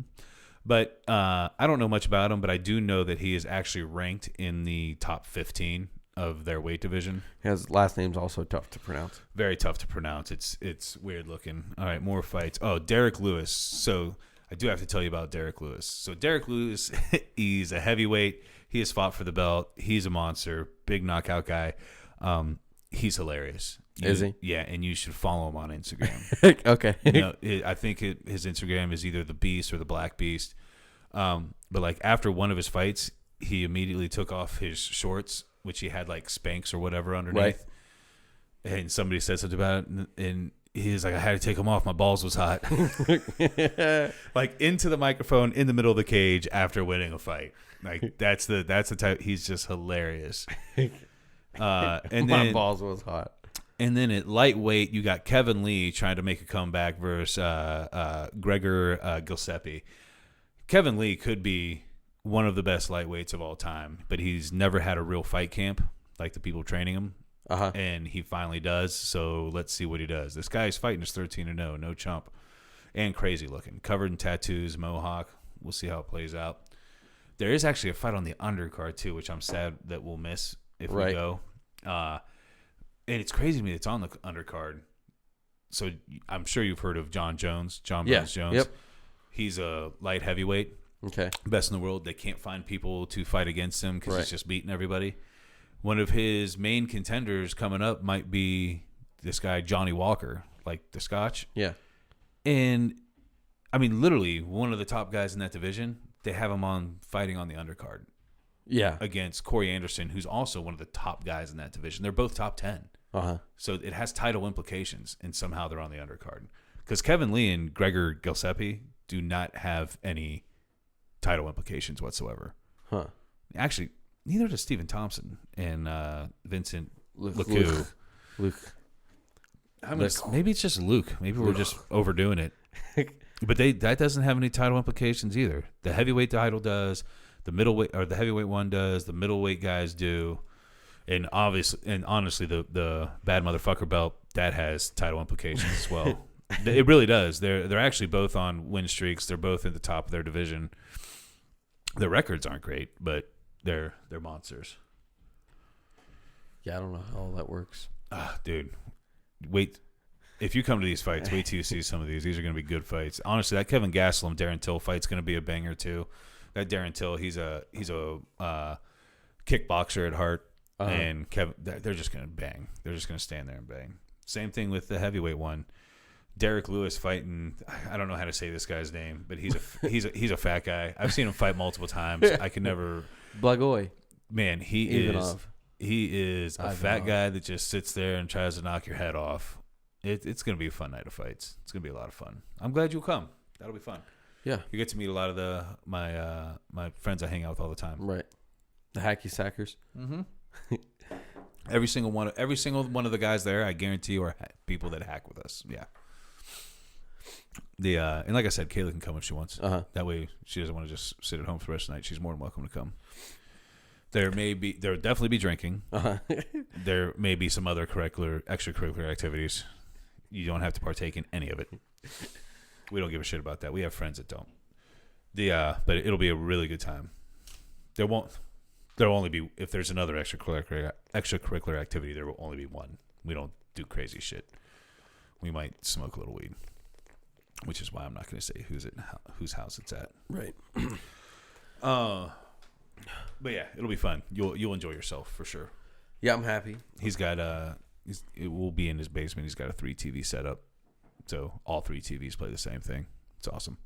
A: But I don't know much about him, but I do know that he is actually ranked in the top 15 of their weight division.
B: His last name's also tough to pronounce.
A: Very tough to pronounce. It's weird looking. All right, more fights. Oh, Derek Lewis. So I do have to tell you about Derek Lewis. So Derek Lewis, he's a heavyweight. He has fought for the belt. He's a monster. Big knockout guy. He's hilarious.
B: Is he?
A: Yeah, and you should follow him on Instagram.
B: Okay.
A: I think his Instagram is either the Beast or the Black Beast. But like, after one of his fights, he immediately took off his shorts, which he had like Spanx or whatever underneath.
B: Right.
A: And somebody said something about it, and he's like, "I had to take them off. My balls was hot." Like, into the microphone in the middle of the cage after winning a fight. Like, that's the type. He's just hilarious. And then
B: my balls was hot.
A: And then at lightweight, you got Kevin Lee trying to make a comeback versus Gregor Giuseppe. Kevin Lee could be one of the best lightweights of all time, but he's never had a real fight camp like the people training him. And he finally does, so let's see what he does. This guy's fighting is 13-0, no chump, and crazy looking. Covered in tattoos, mohawk. We'll see how it plays out. There is actually a fight on the undercard, too, which I'm sad that we'll miss if we go. And it's crazy to me it's on the undercard. So I'm sure you've heard of John Bones Jones.
B: Yep.
A: He's a light heavyweight.
B: Okay.
A: Best in the world. They can't find people to fight against him because he's just beating everybody. One of his main contenders coming up might be this guy, Johnny Walker, like the Scotch.
B: Yeah.
A: And, I mean, literally one of the top guys in that division, they have him on fighting on the undercard.
B: Yeah.
A: against Corey Anderson, who's also one of the top guys in that division. They're both top 10. So it has title implications, and somehow they're on the undercard. Because Kevin Lee and Gregor Gillespie do not have any title implications whatsoever. Actually, neither does Stephen Thompson and Vincent Luke. Maybe it's just Luke. Maybe we're just overdoing it. But that doesn't have any title implications either. The heavyweight title does. The middleweight or the heavyweight one does. The middleweight guys do. And honestly, the bad motherfucker belt that has title implications as well. It really does. They're actually both on win streaks. They're both at the top of their division. Their records aren't great, but they're monsters.
B: Yeah, I don't know how all that works.
A: Dude, wait. If you come to these fights, wait till you see some of these. These are going to be good fights. Honestly, that Kevin Gastelum Darren Till fight's going to be a banger too. That Darren Till, he's a kickboxer at heart. And Kevin, they're just going to bang. They're just going to stand there and bang. Same thing with the heavyweight one. Derek Lewis fighting. I don't know how to say this guy's name, but he's a fat guy. I've seen him fight multiple times. I can never.
B: Blagoy.
A: Man, he is a fat guy that just sits there and tries to knock your head off. It's going to be a fun night of fights. It's going to be a lot of fun. I'm glad you'll come. That'll be fun.
B: Yeah,
A: you get to meet a lot of my friends I hang out with all the time.
B: Right. The hacky sackers.
A: Mm-hmm. Every single one of the guys there, I guarantee you, are people that hack with us. Yeah. And like I said, Kayla can come if she wants. That way, she doesn't want to just sit at home for the rest of the night. She's more than welcome to come. There'll definitely be drinking. There may be some other extracurricular activities. You don't have to partake in any of it. We don't give a shit about that. We have friends that don't. But it'll be a really good time. There'll only be, if there's another extracurricular activity, there will only be one. We don't do crazy shit. We might smoke a little weed, which is why I'm not going to say whose house it's at.
B: Right.
A: But yeah, it'll be fun. You'll enjoy yourself for sure.
B: Yeah, I'm happy.
A: He's got it will be in his basement. He's got a 3 TV setup, so all 3 TVs play the same thing. It's awesome.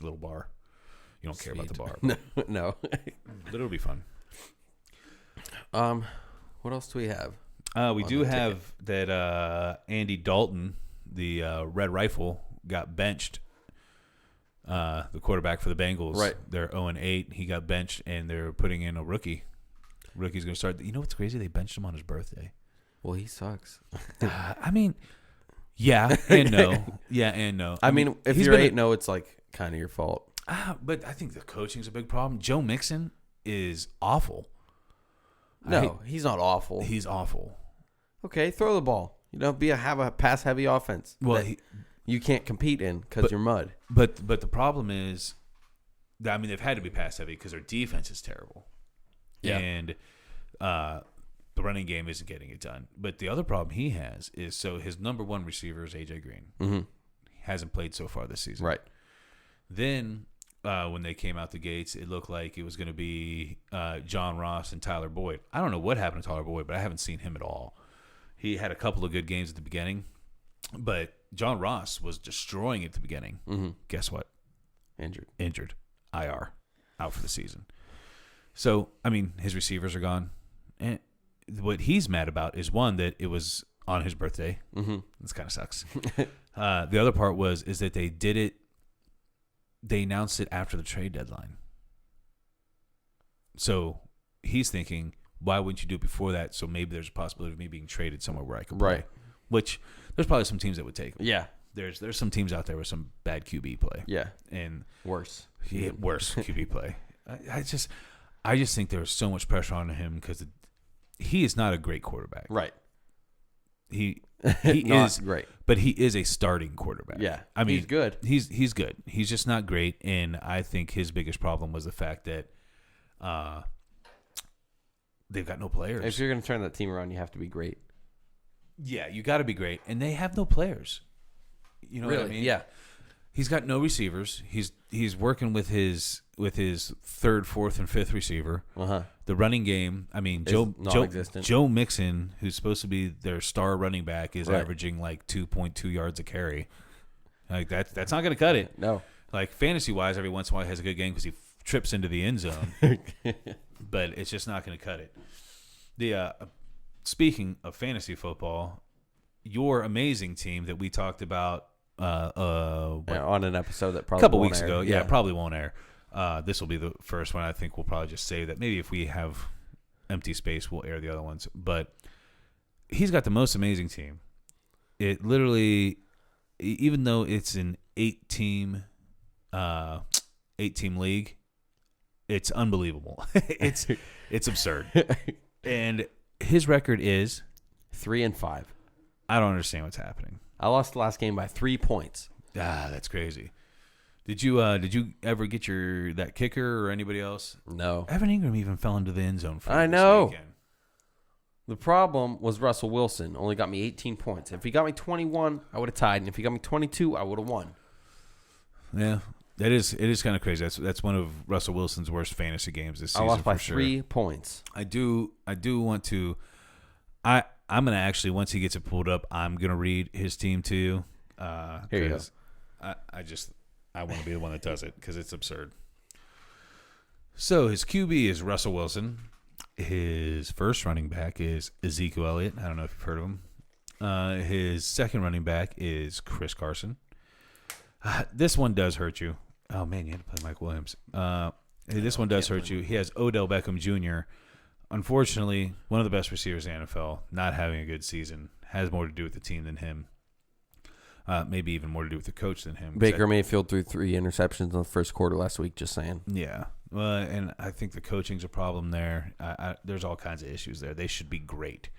A: Little bar. You don't care about the bar.
B: No.
A: But it'll be fun.
B: What else do we have?
A: We do have that Andy Dalton, the Red Rifle, got benched. The quarterback for the Bengals.
B: Right.
A: They're 0-8. He got benched, and they're putting in a rookie. Rookie's going to start. You know what's crazy? They benched him on his birthday.
B: Well, he sucks.
A: I mean, yeah and no. Yeah and no.
B: I mean, if you're 8-0, it's like kind of your fault.
A: But I think the coaching's a big problem. Joe Mixon is awful.
B: No, he's not awful.
A: He's awful.
B: Okay, throw the ball. Have a pass heavy offense.
A: Well,
B: you can't compete in because you're mud.
A: But the problem is, I mean, they've had to be pass heavy because their defense is terrible.
B: Yeah.
A: And the running game isn't getting it done. But the other problem he has is, so his number one receiver is AJ Green.
B: Mm-hmm.
A: He hasn't played so far this season.
B: Right.
A: Then when they came out the gates, it looked like it was going to be John Ross and Tyler Boyd. I don't know what happened to Tyler Boyd, but I haven't seen him at all. He had a couple of good games at the beginning, but John Ross was destroying it at the beginning.
B: Mm-hmm.
A: Guess what?
B: Injured.
A: IR. Out for the season. So, I mean, his receivers are gone. And what he's mad about is, one, that it was on his birthday.
B: Mm-hmm.
A: This kind of sucks. The other part is that they announced it after the trade deadline. So he's thinking, why wouldn't you do it before that? So maybe there's a possibility of me being traded somewhere where I could play.
B: Right.
A: Which there's probably some teams that would take him.
B: Yeah.
A: There's some teams out there with some bad QB play.
B: Yeah.
A: And
B: worse
A: QB play. I just think there's so much pressure on him because he is not a great quarterback.
B: Right.
A: He
B: not
A: is
B: great,
A: but he is a starting quarterback.
B: Yeah,
A: I mean,
B: he's good.
A: He's good. He's just not great, and I think his biggest problem was the fact that they've got no players.
B: If you're going to turn that team around, you have to be great.
A: Yeah, you got to be great, and they have no players. You know what I mean?
B: Yeah.
A: He's got no receivers. He's working with his third, fourth, and fifth receiver.
B: Uh-huh.
A: The running game, I mean, Joe Mixon, who's supposed to be their star running back, is averaging like 2.2 yards a carry. Like that's not going to cut it.
B: No.
A: Like fantasy wise, every once in a while he has a good game because he trips into the end zone. but it's just not going to cut it. The speaking of fantasy football, your amazing team that we talked about
B: on an episode that probably
A: a couple
B: won't
A: weeks
B: air.
A: ago, yeah, probably won't air. This will be the first one. I think we'll probably just save that. Maybe if we have empty space, we'll air the other ones. But he's got the most amazing team. It literally, even though it's an 8-team league, it's unbelievable. It's absurd. And his record is
B: 3-5.
A: I don't understand what's happening.
B: I lost the last game by 3 points.
A: That's crazy. Did you ever get that kicker or anybody else?
B: No.
A: Evan Ingram even fell into the end zone for
B: I
A: this
B: know.
A: weekend.
B: The problem was Russell Wilson only got me 18 points. If he got me 21, I would have tied, and if he got me 22, I would have won.
A: Yeah, it is kind of crazy. That's one of Russell Wilson's worst fantasy games this season.
B: I lost by
A: for
B: 3 points.
A: I do want to. I'm gonna actually, once he gets it pulled up, I'm gonna read his team to you.
B: Here you go.
A: I want to be the one that does it because it's absurd. So his QB is Russell Wilson. His first running back is Ezekiel Elliott. I don't know if you've heard of him. His second running back is Chris Carson. This one does hurt you. Oh, man, you had to play Mike Williams. This one does hurt you. He has Odell Beckham Jr. Unfortunately, one of the best receivers in the NFL, not having a good season, has more to do with the team than him. Maybe even more to do with the coach than him.
B: Baker Mayfield threw 3 interceptions in the first quarter last week, just saying.
A: Yeah. And I think the coaching's a problem there. There's all kinds of issues there. They should be great.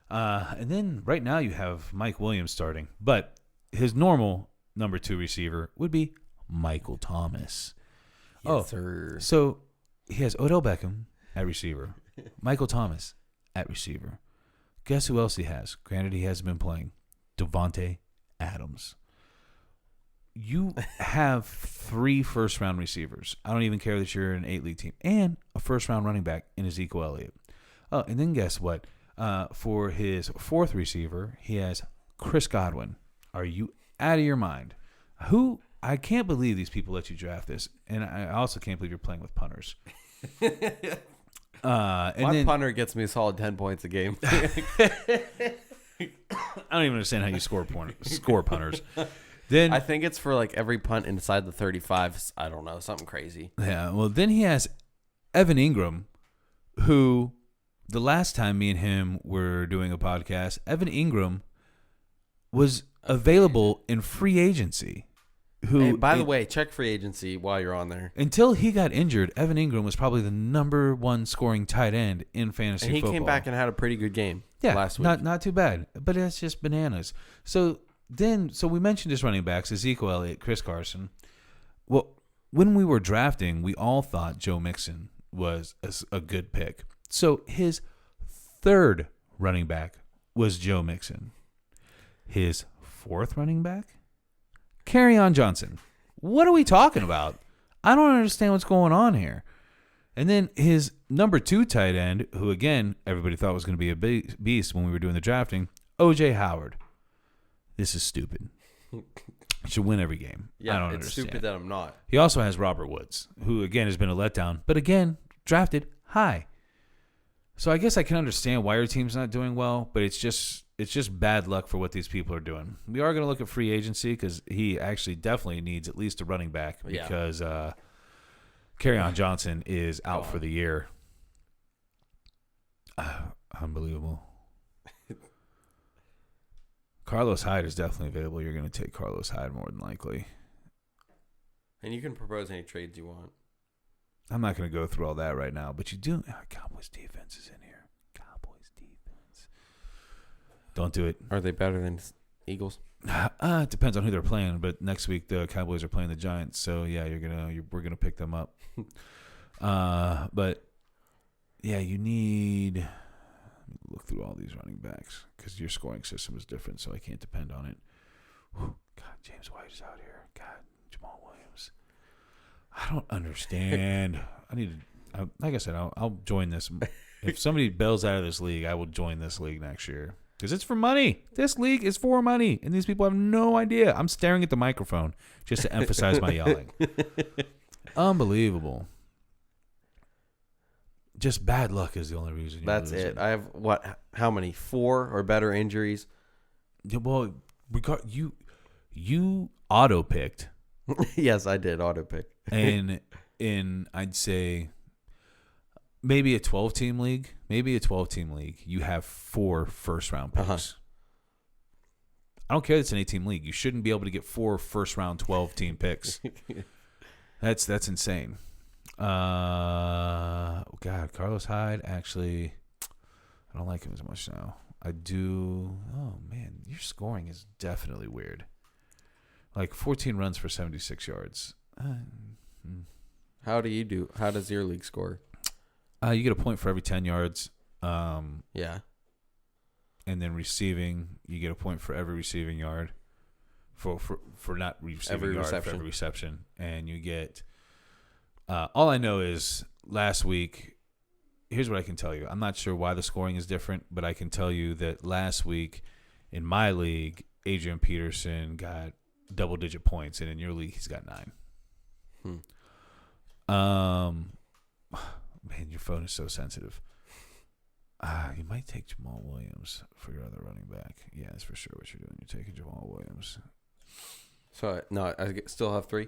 A: And then right now you have Mike Williams starting. But his normal number 2 receiver would be Michael Thomas.
B: Yes, sir.
A: So he has Odell Beckham at receiver. Michael Thomas at receiver. Guess who else he has? Granted, he hasn't been playing. Devontae Adams. You have 3 first-round receivers. I don't even care that you're an 8-league team. And a first-round running back in Ezekiel Elliott. Oh, and then guess what? For his 4th receiver, he has Chris Godwin. Are you out of your mind? I can't believe these people let you draft this. And I also can't believe you're playing with punters.
B: My punter gets me a solid 10 points a game.
A: I don't even understand how you score punters. Then
B: I think it's for like every punt inside the 35. I don't know, something crazy.
A: Yeah. Well, then he has Evan Ingram, who the last time me and him were doing a podcast, Evan Ingram was available in free agency.
B: Hey, by the way, check free agency while you're on there.
A: Until he got injured, Evan Ingram was probably the number 1 scoring tight end in fantasy
B: football. And he
A: football.
B: came back and had a pretty good game last week.
A: Not too bad, but it's just bananas. So we mentioned his running backs, Ezekiel Elliott, Chris Carson. Well, when we were drafting, we all thought Joe Mixon was a good pick. So his 3rd running back was Joe Mixon. His 4th running back? Kerryon Johnson. What are we talking about? I don't understand what's going on here. And then his number 2 tight end, who again everybody thought was going to be a beast when we were doing the drafting, O.J. Howard. This is stupid. He should win every game.
B: Yeah,
A: I don't
B: it's
A: understand.
B: stupid that I'm not.
A: He also has Robert Woods, who again has been a letdown, but again drafted high. So I guess I can understand why your team's not doing well, but it's just bad luck for what these people are doing. We are going to look at free agency because he actually definitely needs at least a running back because Kerryon Johnson is out for the year. Unbelievable. Carlos Hyde is definitely available. You're going to take Carlos Hyde more than likely.
B: And you can propose any trades you want.
A: I'm not going to go through all that right now, but you do. Cowboys defense is in here. Cowboys defense. Don't do it.
B: Are they better than Eagles?
A: It depends on who they're playing, but next week the Cowboys are playing the Giants, so yeah, we're gonna pick them up. But yeah, you need. Let me look through all these running backs because your scoring system is different, so I can't depend on it. Whew, God, James White is out here. God, Jamal Williams. I don't understand. Like I said, I'll join this. If somebody bails out of this league, I will join this league next year. Because it's for money. This league is for money. And these people have no idea. I'm staring at the microphone just to emphasize my yelling. Unbelievable. just bad luck is the only reason. You're
B: That's
A: losing.
B: it. I have how many? 4 or better injuries?
A: Yeah, well, you auto picked,
B: Yes, I did auto pick.
A: and in I'd say maybe a 12-team league, you have 4 first-round picks.
B: Uh-huh.
A: I don't care. It's an 8-team league. You shouldn't be able to get 4 first-round 12-team picks. That's insane. God, Carlos Hyde, actually, I don't like him as much now. I do. Oh, man, your scoring is definitely weird. Like 14 runs for 76 yards.
B: How do you do? How does your league score?
A: You get a point for every 10 yards.
B: Yeah.
A: And then receiving, you get a point for every receiving yard. For not receiving
B: Every
A: yard,
B: reception.
A: for every reception. And you get... all I know is last week, here's what I can tell you. I'm not sure why the scoring is different, but I can tell you that last week in my league, Adrian Peterson got double-digit points, and in your league, he's got 9. Man, your phone is so sensitive. You might take Jamal Williams for your other running back. Yeah, that's for sure what you're doing. You're taking Jamal Williams.
B: So no, I still have 3.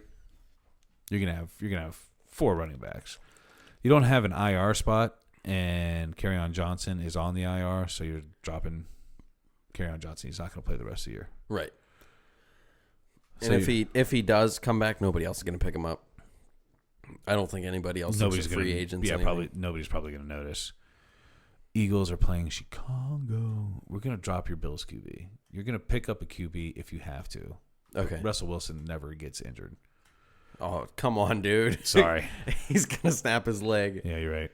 A: You're gonna have 4 running backs. You don't have an IR spot, and Kerryon Johnson is on the IR, so you're dropping Kerryon Johnson. He's not going to play the rest of the year.
B: Right.
A: So
B: And if he does come back, nobody else is going to pick him up. I don't think anybody else.
A: Nobody's
B: free agents.
A: Yeah,
B: anyway.
A: nobody's probably going to notice. Eagles are playing Chicago. We're going to drop your Bills QB. You're going to pick up a QB if you have to.
B: Okay.
A: Russell Wilson never gets injured.
B: Oh, come on, dude.
A: Sorry.
B: He's going to snap his leg.
A: Yeah, you're right.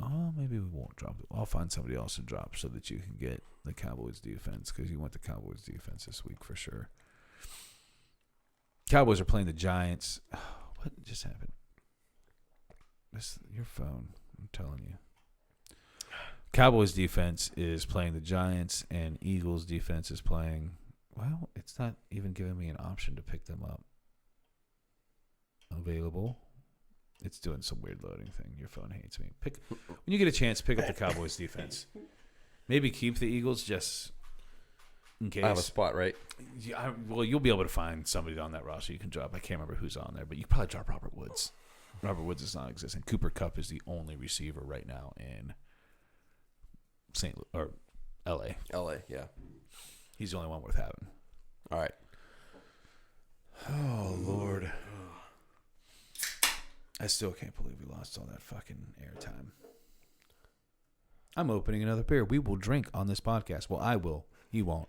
A: Well, maybe we won't drop it. I'll find somebody else to drop so that you can get the Cowboys defense, because you want the Cowboys defense this week for sure. Cowboys are playing the Giants. Oh, what just happened? Your phone, I'm telling you. Cowboys defense is playing the Giants, and Eagles defense is playing... Well, it's not even giving me an option to pick them up. Available. It's doing some weird loading thing. Your phone hates me. When you get a chance, pick up the Cowboys defense. Maybe keep the Eagles just in case.
B: I have a spot, right?
A: Yeah, well, you'll be able to find somebody on that roster you can drop. I can't remember who's on there, but you can probably drop Robert Woods. Robert Woods is not existing. Cooper Kupp is the only receiver right now in L.A.
B: L.A., yeah.
A: He's the only one worth having.
B: All right.
A: Oh, Lord. I still can't believe we lost all that fucking airtime. I'm opening another beer. We will drink on this podcast. Well, I will. He won't.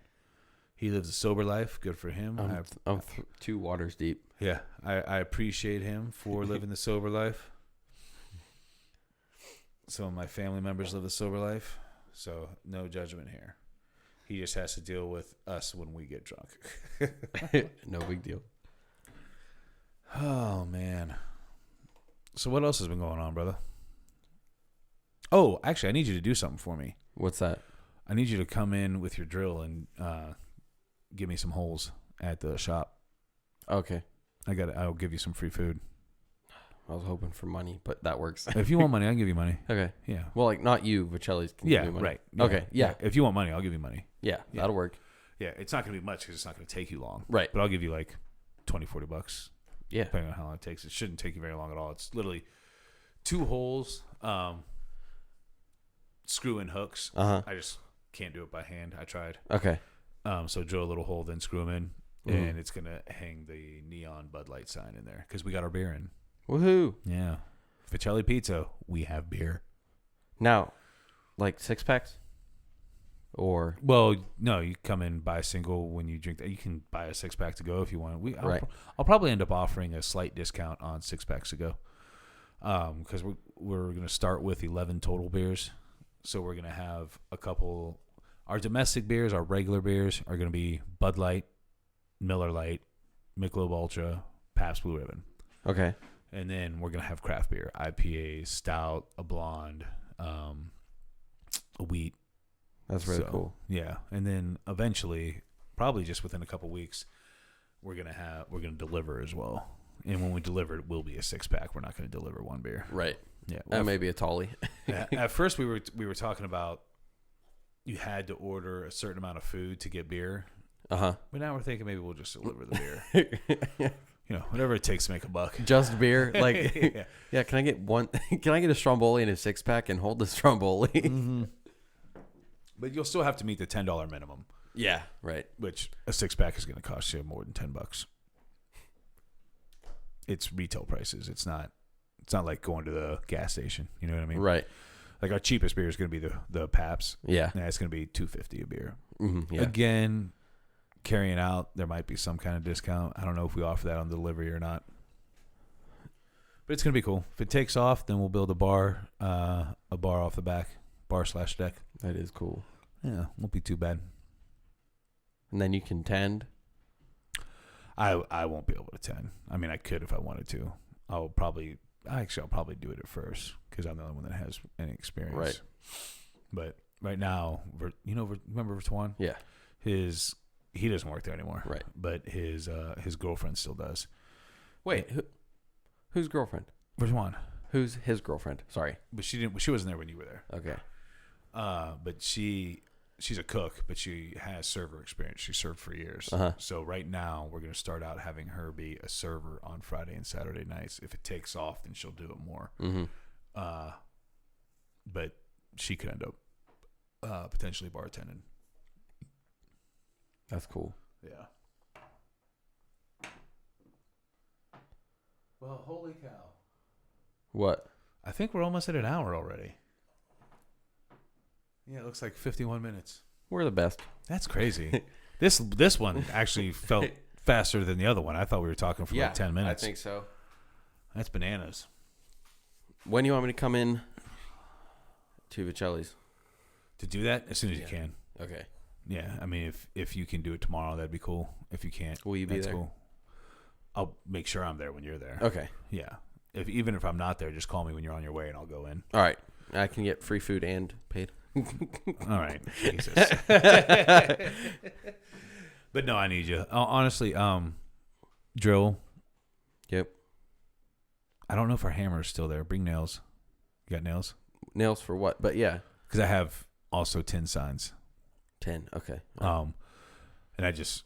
A: He lives a sober life. Good for him.
B: I'm 2 waters deep.
A: Yeah, I appreciate him for living the sober life. Some of my family members live the sober life, so no judgment here. He just has to deal with us when we get drunk.
B: No big deal.
A: Oh, man. So what else has been going on, brother? Oh, actually, I need you to do something for me.
B: What's that?
A: I need you to come in with your drill and give me some holes at the shop.
B: Okay.
A: I'll give you some free food.
B: I was hoping for money, but that works.
A: If you want money, I'll give you money.
B: Okay.
A: Yeah.
B: Well, like not you, Vicelli's can give you money.
A: Right.
B: Okay. Yeah.
A: If you want money, I'll give you money.
B: Yeah,
A: Yeah.
B: that'll work.
A: Yeah, it's not going to be much because it's not going to take you long.
B: Right.
A: But I'll give you like $20-$40.
B: Yeah.
A: Depending on how long it takes. It shouldn't take you very long at all. It's literally 2 holes, screw in hooks.
B: Uh-huh.
A: I just can't do it by hand. I tried.
B: Okay.
A: So drill a little hole, then screw them in. And it's going to hang the neon Bud Light sign in there because we got our beer in.
B: Woohoo.
A: Yeah. Vicelli Pizza, we have beer.
B: Now, like 6-packs? Or
A: Well, no, you come in, buy a single when you drink that. You can buy a 6-pack to go if you want.
B: Right.
A: I'll probably end up offering a slight discount on 6-packs to go. Because we're going to start with 11 total beers. So we're going to have a couple. Our domestic beers, our regular beers, are going to be Bud Light, Miller Lite, Michelob Ultra, Pabst Blue Ribbon.
B: okay.
A: And then we're going to have craft beer, IPAs, stout, a blonde, a wheat.
B: That's really cool.
A: Yeah. And then eventually, probably just within a couple weeks, we're going to deliver as well. And when we deliver, it will be a 6-pack. We're not going to deliver one beer.
B: Right.
A: Yeah.
B: That may be a Tolly.
A: At first, we were talking about you had to order a certain amount of food to get beer.
B: Uh-huh.
A: But now we're thinking maybe we'll just deliver the beer. Whatever it takes to make a buck.
B: Just beer. Like, yeah, can I get one? Can I get a Stromboli and a 6-pack and hold the Stromboli?
A: Mm-hmm. But you'll still have to meet the $10 minimum.
B: Yeah, right.
A: Which a 6-pack is going to cost you more than $10. It's retail prices. It's not like going to the gas station. You know what I mean?
B: Right.
A: Like our cheapest beer is going to be the Pabst.
B: Yeah.
A: And it's going to be $2.50 a beer.
B: Mm-hmm, yeah.
A: Again, carrying out, there might be some kind of discount. I don't know if we offer that on delivery or not. But it's going to be cool. If it takes off, then we'll build a bar off the back, bar/deck.
B: That is cool.
A: Yeah, won't be too bad.
B: And then you can tend.
A: I won't be able to tend. I mean, I could if I wanted to. I'll probably do it at first because I'm the only one that has any experience.
B: Right.
A: But right now, remember Vertuan?
B: Yeah.
A: He doesn't work there anymore.
B: Right.
A: But his girlfriend still does.
B: Wait, whose girlfriend?
A: Vertuan.
B: Who's his girlfriend? Sorry.
A: But she wasn't there when you were there.
B: Okay.
A: But she's a cook, but she has server experience. She served for years.
B: Uh-huh.
A: So right now we're going to start out having her be a server on Friday and Saturday nights. If it takes off, then she'll do it more.
B: Mm-hmm.
A: But she could end up potentially bartending.
B: That's cool.
A: Yeah. Well, holy cow.
B: What?
A: I think we're almost at an hour already. Yeah, it looks like 51 minutes.
B: We're the best.
A: That's crazy. This one actually felt faster than the other one. I thought we were talking for like 10 minutes.
B: I think so.
A: That's bananas.
B: When do you want me to come in to Vicelli's?
A: To do that as soon as you can.
B: Okay.
A: Yeah, I mean, if you can do it tomorrow, that'd be cool. If you can't,
B: will you be
A: that's
B: there?
A: Cool. I'll make sure I'm there when you're there.
B: Okay.
A: Yeah. Even if I'm not there, just call me when you're on your way and I'll go in.
B: All right. I can get free food and paid.
A: All right. Jesus. But no, I need you. Honestly, drill.
B: Yep.
A: I don't know if our hammer is still there. Bring nails. You got nails?
B: Nails for what? But yeah.
A: Because I have also 10 signs.
B: 10. Okay.
A: And I just,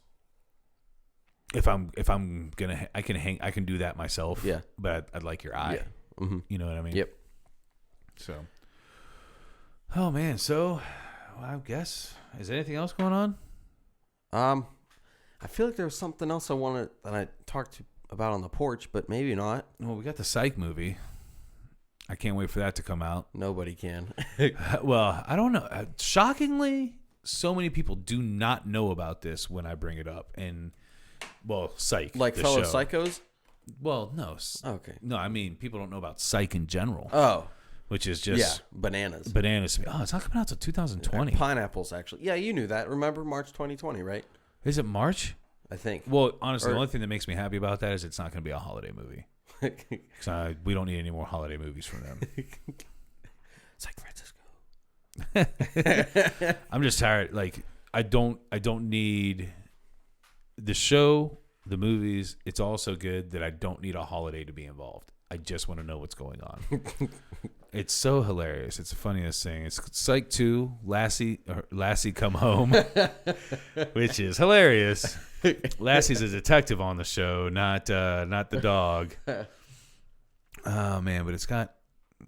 A: if I'm gonna, I can do that myself.
B: Yeah.
A: But I'd like your eye.
B: Yeah. Mm-hmm.
A: You know what I mean?
B: Yep.
A: So. Oh man. So, I guess is there anything else going on?
B: I feel like there was something else that I talked about on the porch, but maybe not.
A: Well, we got the Psych movie. I can't wait for that to come out.
B: Nobody can.
A: Well, I don't know. Shockingly, so many people do not know about this when I bring it up. And, well, Psych.
B: Like fellow psychos?
A: Well, no.
B: Okay.
A: No, I mean, people don't know about Psych in general.
B: Oh.
A: Which is just
B: bananas.
A: Bananas to me. Oh, it's not coming out till 2020.
B: Pineapples, actually. Yeah, you knew that. Remember March 2020, right?
A: Is it March?
B: I think.
A: Well, honestly, the only thing that makes me happy about that is it's not going to be a holiday movie. So we don't need any more holiday movies from them.
B: Psych Francisco.
A: I'm just tired. Like I don't need the show, the movies. It's all so good that I don't need a holiday to be involved. I just want to know what's going on. It's so hilarious. It's the funniest thing. It's Psych 2, Lassie Come Home, which is hilarious. Lassie's a detective on the show, not the dog. Oh man, but it's got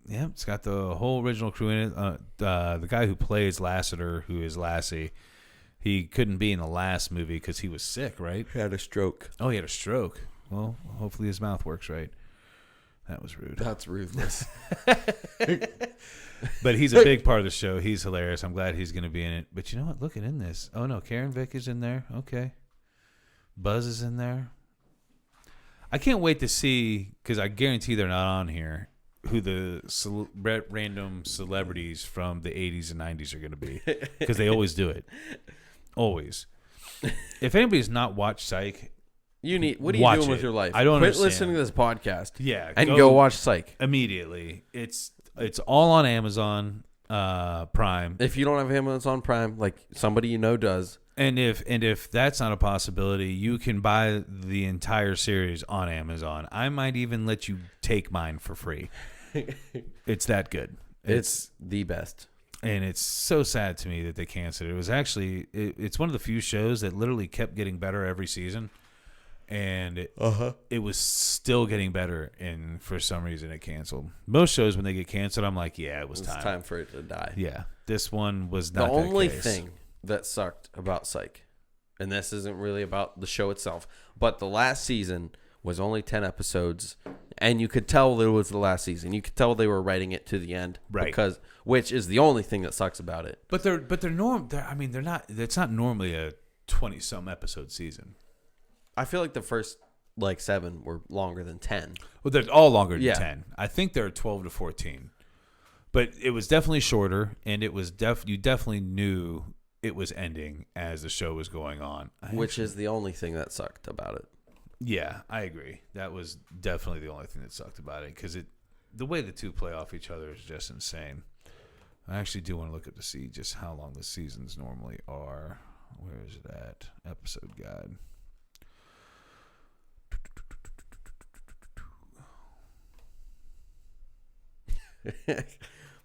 A: the whole original crew in it. The guy who plays Lassiter, who is Lassie, he couldn't be in the last movie because he was sick, right?
B: He had a stroke.
A: Oh, he had a stroke. Well, hopefully his mouth works right. That was rude.
B: That's ruthless.
A: But he's a big part of the show. He's hilarious. I'm glad he's going to be in it. But you know what? Looking in this. Oh, no. Karen Vick is in there. Okay. Buzz is in there. I can't wait to see, because I guarantee they're not on here, who the random celebrities from the 80s and 90s are going to be. Because they always do it. Always. If anybody's not watched Psych...
B: What are you doing with your life?
A: I don't
B: Quit
A: understand.
B: listening to this podcast.
A: Yeah.
B: And go watch Psych.
A: Immediately. It's all on Amazon Prime.
B: If you don't have Amazon Prime, like somebody you know does,
A: And if that's not a possibility, you can buy the entire series on Amazon. I might even let you take mine for free. It's that good.
B: It's the best.
A: And it's so sad to me that they canceled it. It was actually it's one of the few shows that literally kept getting better every season, and it was still getting better. And for some reason, it canceled. Most shows when they get canceled, I'm like, yeah, it was time.
B: It's time for it to die.
A: Yeah, this one was not.
B: The only
A: case.
B: thing that sucked about Psych, and this isn't really about the show itself, but the last season was only 10 episodes, and you could tell it was the last season. You could tell they were writing it to the end,
A: right?
B: Which is the only thing that sucks about it.
A: But they're they're not. It's not normally a 20-some episode season.
B: I feel like the first 7 were longer than 10.
A: Well, they're all longer than 10. I think they're 12 to 14. But it was definitely shorter, and it was you definitely knew it was ending as the show was going on.
B: Which is the only thing that sucked about it.
A: Yeah, I agree. That was definitely the only thing that sucked about it, because the way the two play off each other is just insane. I actually do want to look up to see just how long the seasons normally are. Where is it at? Episode guide.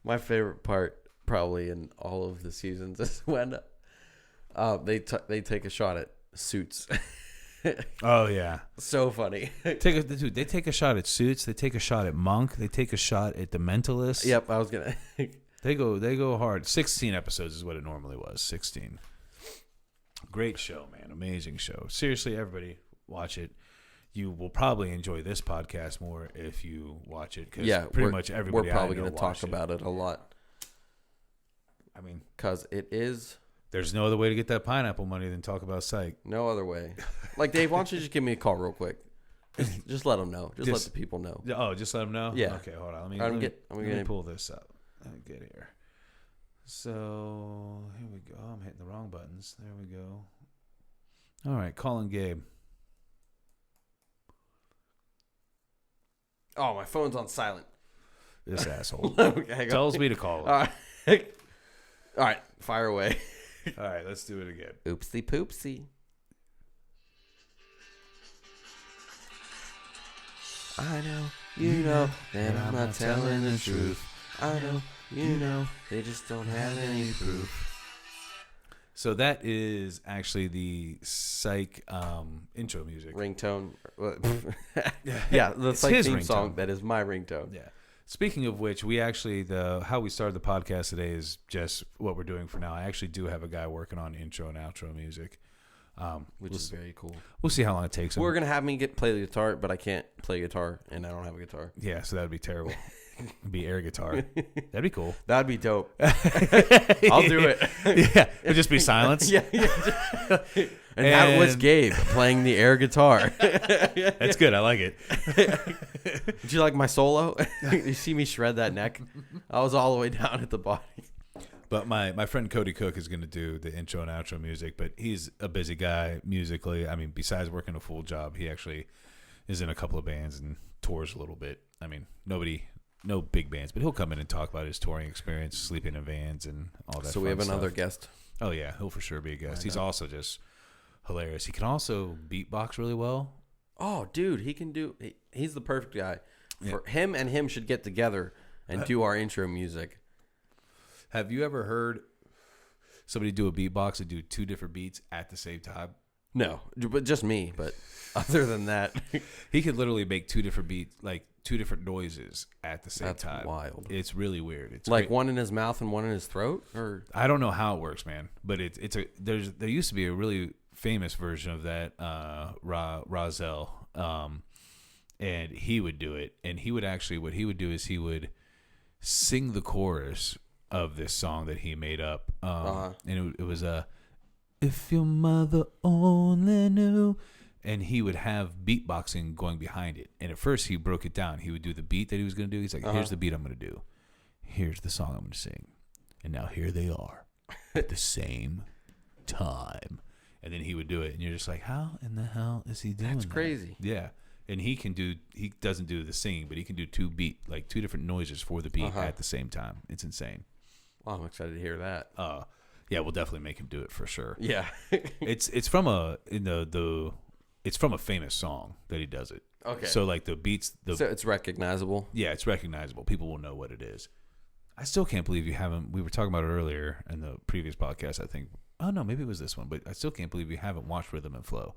B: My favorite part, probably in all of the seasons, is when they take a shot at Suits.
A: Oh yeah,
B: so funny.
A: They take a shot at Suits. They take a shot at Monk. They take a shot at The Mentalist.
B: Yep, I was gonna.
A: They go hard. 16 episodes is what it normally was. 16. Great show, man. Amazing show. Seriously, everybody, watch it. You will probably enjoy this podcast more if you watch it, because pretty much everybody.
B: We're probably going to talk about it a lot.
A: I mean,
B: because it is.
A: There's no other way to get that pineapple money than talk about Psych.
B: No other way. Like, Dave, why don't you just give me a call real quick? Just let them know. Just let the people know.
A: Oh, just let them know?
B: Yeah.
A: Okay, hold on. Let me pull this up. Let me get here. So, here we go. I'm hitting the wrong buttons. There we go. All right, calling Gabe.
B: Oh, my phone's on silent.
A: This asshole.
B: Okay,
A: tells me to call him.
B: All right. All right, fire away.
A: All right, let's do it again.
B: Oopsie poopsie. I know, you know, that I'm not telling the truth. I know, you know, they just don't have any proof.
A: So that is actually the Psych intro music.
B: Ringtone. Yeah, the Psych theme song. That is my ringtone.
A: Yeah. Speaking of which, we actually, how we started the podcast today is just what we're doing for now. I actually do have a guy working on intro and outro music.
B: Which is very cool.
A: We'll see how long it takes him.
B: We're going to have me play the guitar, but I can't play guitar, and I don't have a guitar.
A: Yeah, so that would be terrible. It'd be air guitar. That'd be cool.
B: That'd be dope. I'll do it.
A: Yeah, it'd just be silence.
B: Yeah. And that was Gabe playing the air guitar.
A: That's good. I like it.
B: Did you like my solo? You see me shred that neck? I was all the way down at the body.
A: But my friend Cody Cook is going to do the intro and outro music, but he's a busy guy musically. I mean, besides working a full job, he actually is in a couple of bands and tours a little bit. I mean, no big bands, but he'll come in and talk about his touring experience, sleeping in vans and all that.
B: So we have another guest.
A: Oh yeah, he'll for sure be a guest. He's also just hilarious. He can also beatbox really well.
B: Oh, dude, he can do. He's the perfect guy. For him and him should get together and do our intro music.
A: Have you ever heard somebody do a beatbox and do two different beats at the same time?
B: No, but just me. But other than that,
A: he could literally make two different beats, like two different noises at the same time.
B: That's wild.
A: It's really weird. It's
B: like
A: great.
B: One in his mouth and one in his throat, or
A: I don't know how it works, man. But there used to be a really famous version of that, Razel, and he would do it. And he would actually, what he would do is he would sing the chorus of this song that he made up, and it was if your mother only knew, and he would have beatboxing going behind it. And at first he broke it down. He would do the beat that he was going to do. He's like, here's the beat I'm going to do, here's the song I'm going to sing, and now here they are at the same time. And then he would do it, and you're just like, how in the hell is he doing that?
B: That's crazy.
A: Yeah. And he doesn't do the singing, but he can do two different noises for the beat at the same time. It's insane.
B: Well, I'm excited to hear that.
A: Yeah, we'll definitely make him do it for sure.
B: Yeah.
A: It's from a it's from a famous song that he does it.
B: Okay.
A: So like the beats,
B: So it's recognizable.
A: yeah, it's recognizable. People will know what it is. I still can't believe you haven't. We were talking about it earlier in the previous podcast, I think. Oh no, maybe it was this one, but I still can't believe you haven't watched Rhythm and Flow.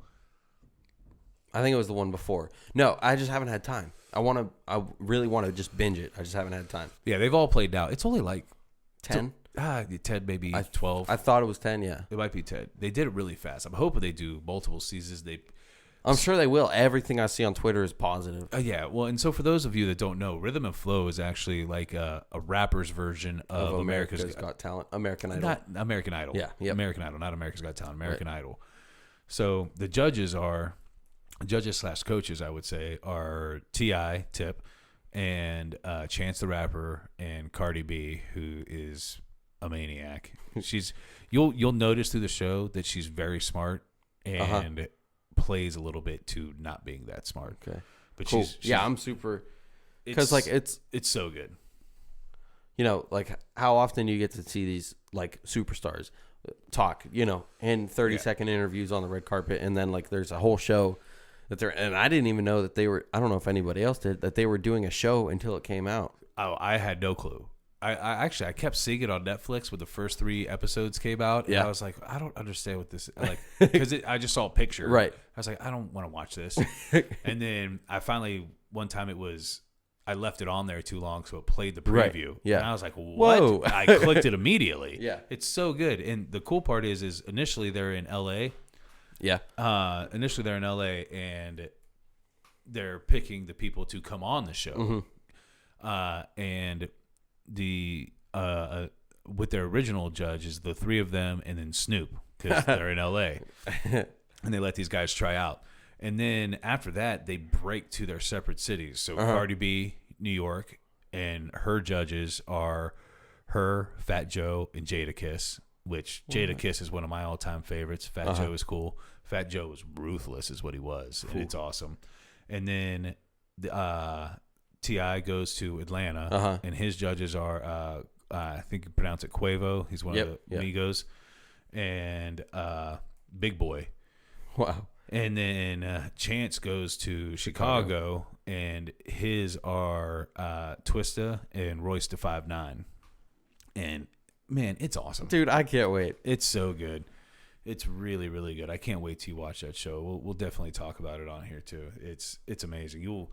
B: I think it was the one before. No, I just haven't had time. I really want to just binge it. I just haven't had time.
A: Yeah, they've all played out. It's only like
B: 10?
A: Ted maybe 12.
B: I thought it was 10, yeah.
A: It might be Ted. They did it really fast. I'm hoping they do multiple seasons.
B: I'm sure they will. Everything I see on Twitter is positive.
A: Yeah, well, and so for those of you that don't know, Rhythm and Flow is actually like a rapper's version of America's
B: Got Talent. American Idol.
A: Not American Idol.
B: Yeah, yep.
A: American Idol, not America's Got Talent. American Idol. So the judges / coaches, I would say, are T.I., Tip, and Chance the Rapper, and Cardi B, who is a maniac. You'll notice through the show that she's very smart and plays a little bit to not being that smart.
B: Okay,
A: but
B: cool.
A: she's
B: I'm super because like it's
A: so good.
B: You know, like how often you get to see these like superstars talk, you know, in 30-second interviews on the red carpet, and then like there's a whole show that they're, and I didn't even know that they were, I don't know if anybody else did, that they were doing a show until it came out.
A: Oh, I had no clue. I kept seeing it on Netflix when the first 3 episodes came out. And I was like, I don't understand what this like, because I just saw a picture.
B: Right.
A: I was like, I don't want to watch this. And then I finally, one time I left it on there too long, so it played the preview.
B: Right. Yeah.
A: And I was like, what?
B: Whoa.
A: I clicked it immediately.
B: Yeah.
A: It's so good. And the cool part is initially they're in L.A.
B: Yeah.
A: Initially they're in L.A. and they're picking the people to come on the show. Mm-hmm. And the with their original judge is the 3 of them and then Snoop, because they're in LA and they let these guys try out, and then after that they break to their separate cities. So Cardi B, New York, and her judges are her, Fat Joe, and Jadakiss, which Jadakiss is one of my all-time favorites. Fat Joe is cool. Fat Joe was ruthless is what he was, and it's awesome. And then T.I. goes to Atlanta, and his judges are, I think you pronounce it Quavo. He's one of the Migos. And Big Boy.
B: Wow.
A: And then Chance goes to Chicago, and his are Twista and Royce da 5'9". And, man, it's awesome.
B: Dude, I can't wait.
A: It's so good. It's really, really good. I can't wait till you watch that show. We'll definitely talk about it on here, too. It's amazing.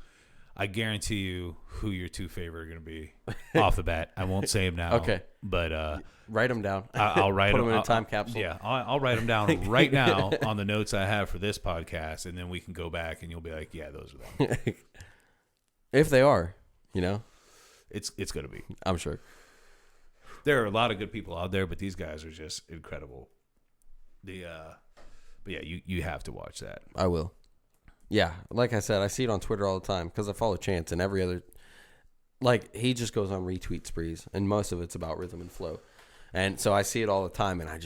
A: I guarantee you who your 2 favorite are going to be off the bat. I won't say them now.
B: Okay.
A: But
B: write them down.
A: I'll write them.
B: Put them in a time capsule.
A: Yeah, I'll write them down right now on the notes I have for this podcast, and then we can go back and you'll be like, yeah, those are them.
B: If they are, you know.
A: It's going to be.
B: I'm sure.
A: There are a lot of good people out there, but these guys are just incredible. But yeah, you have to watch that.
B: I will. Yeah, like I said, I see it on Twitter all the time because I follow Chance and every other. Like, he just goes on retweet sprees, and most of it's about Rhythm and Flow. And so I see it all the time, and I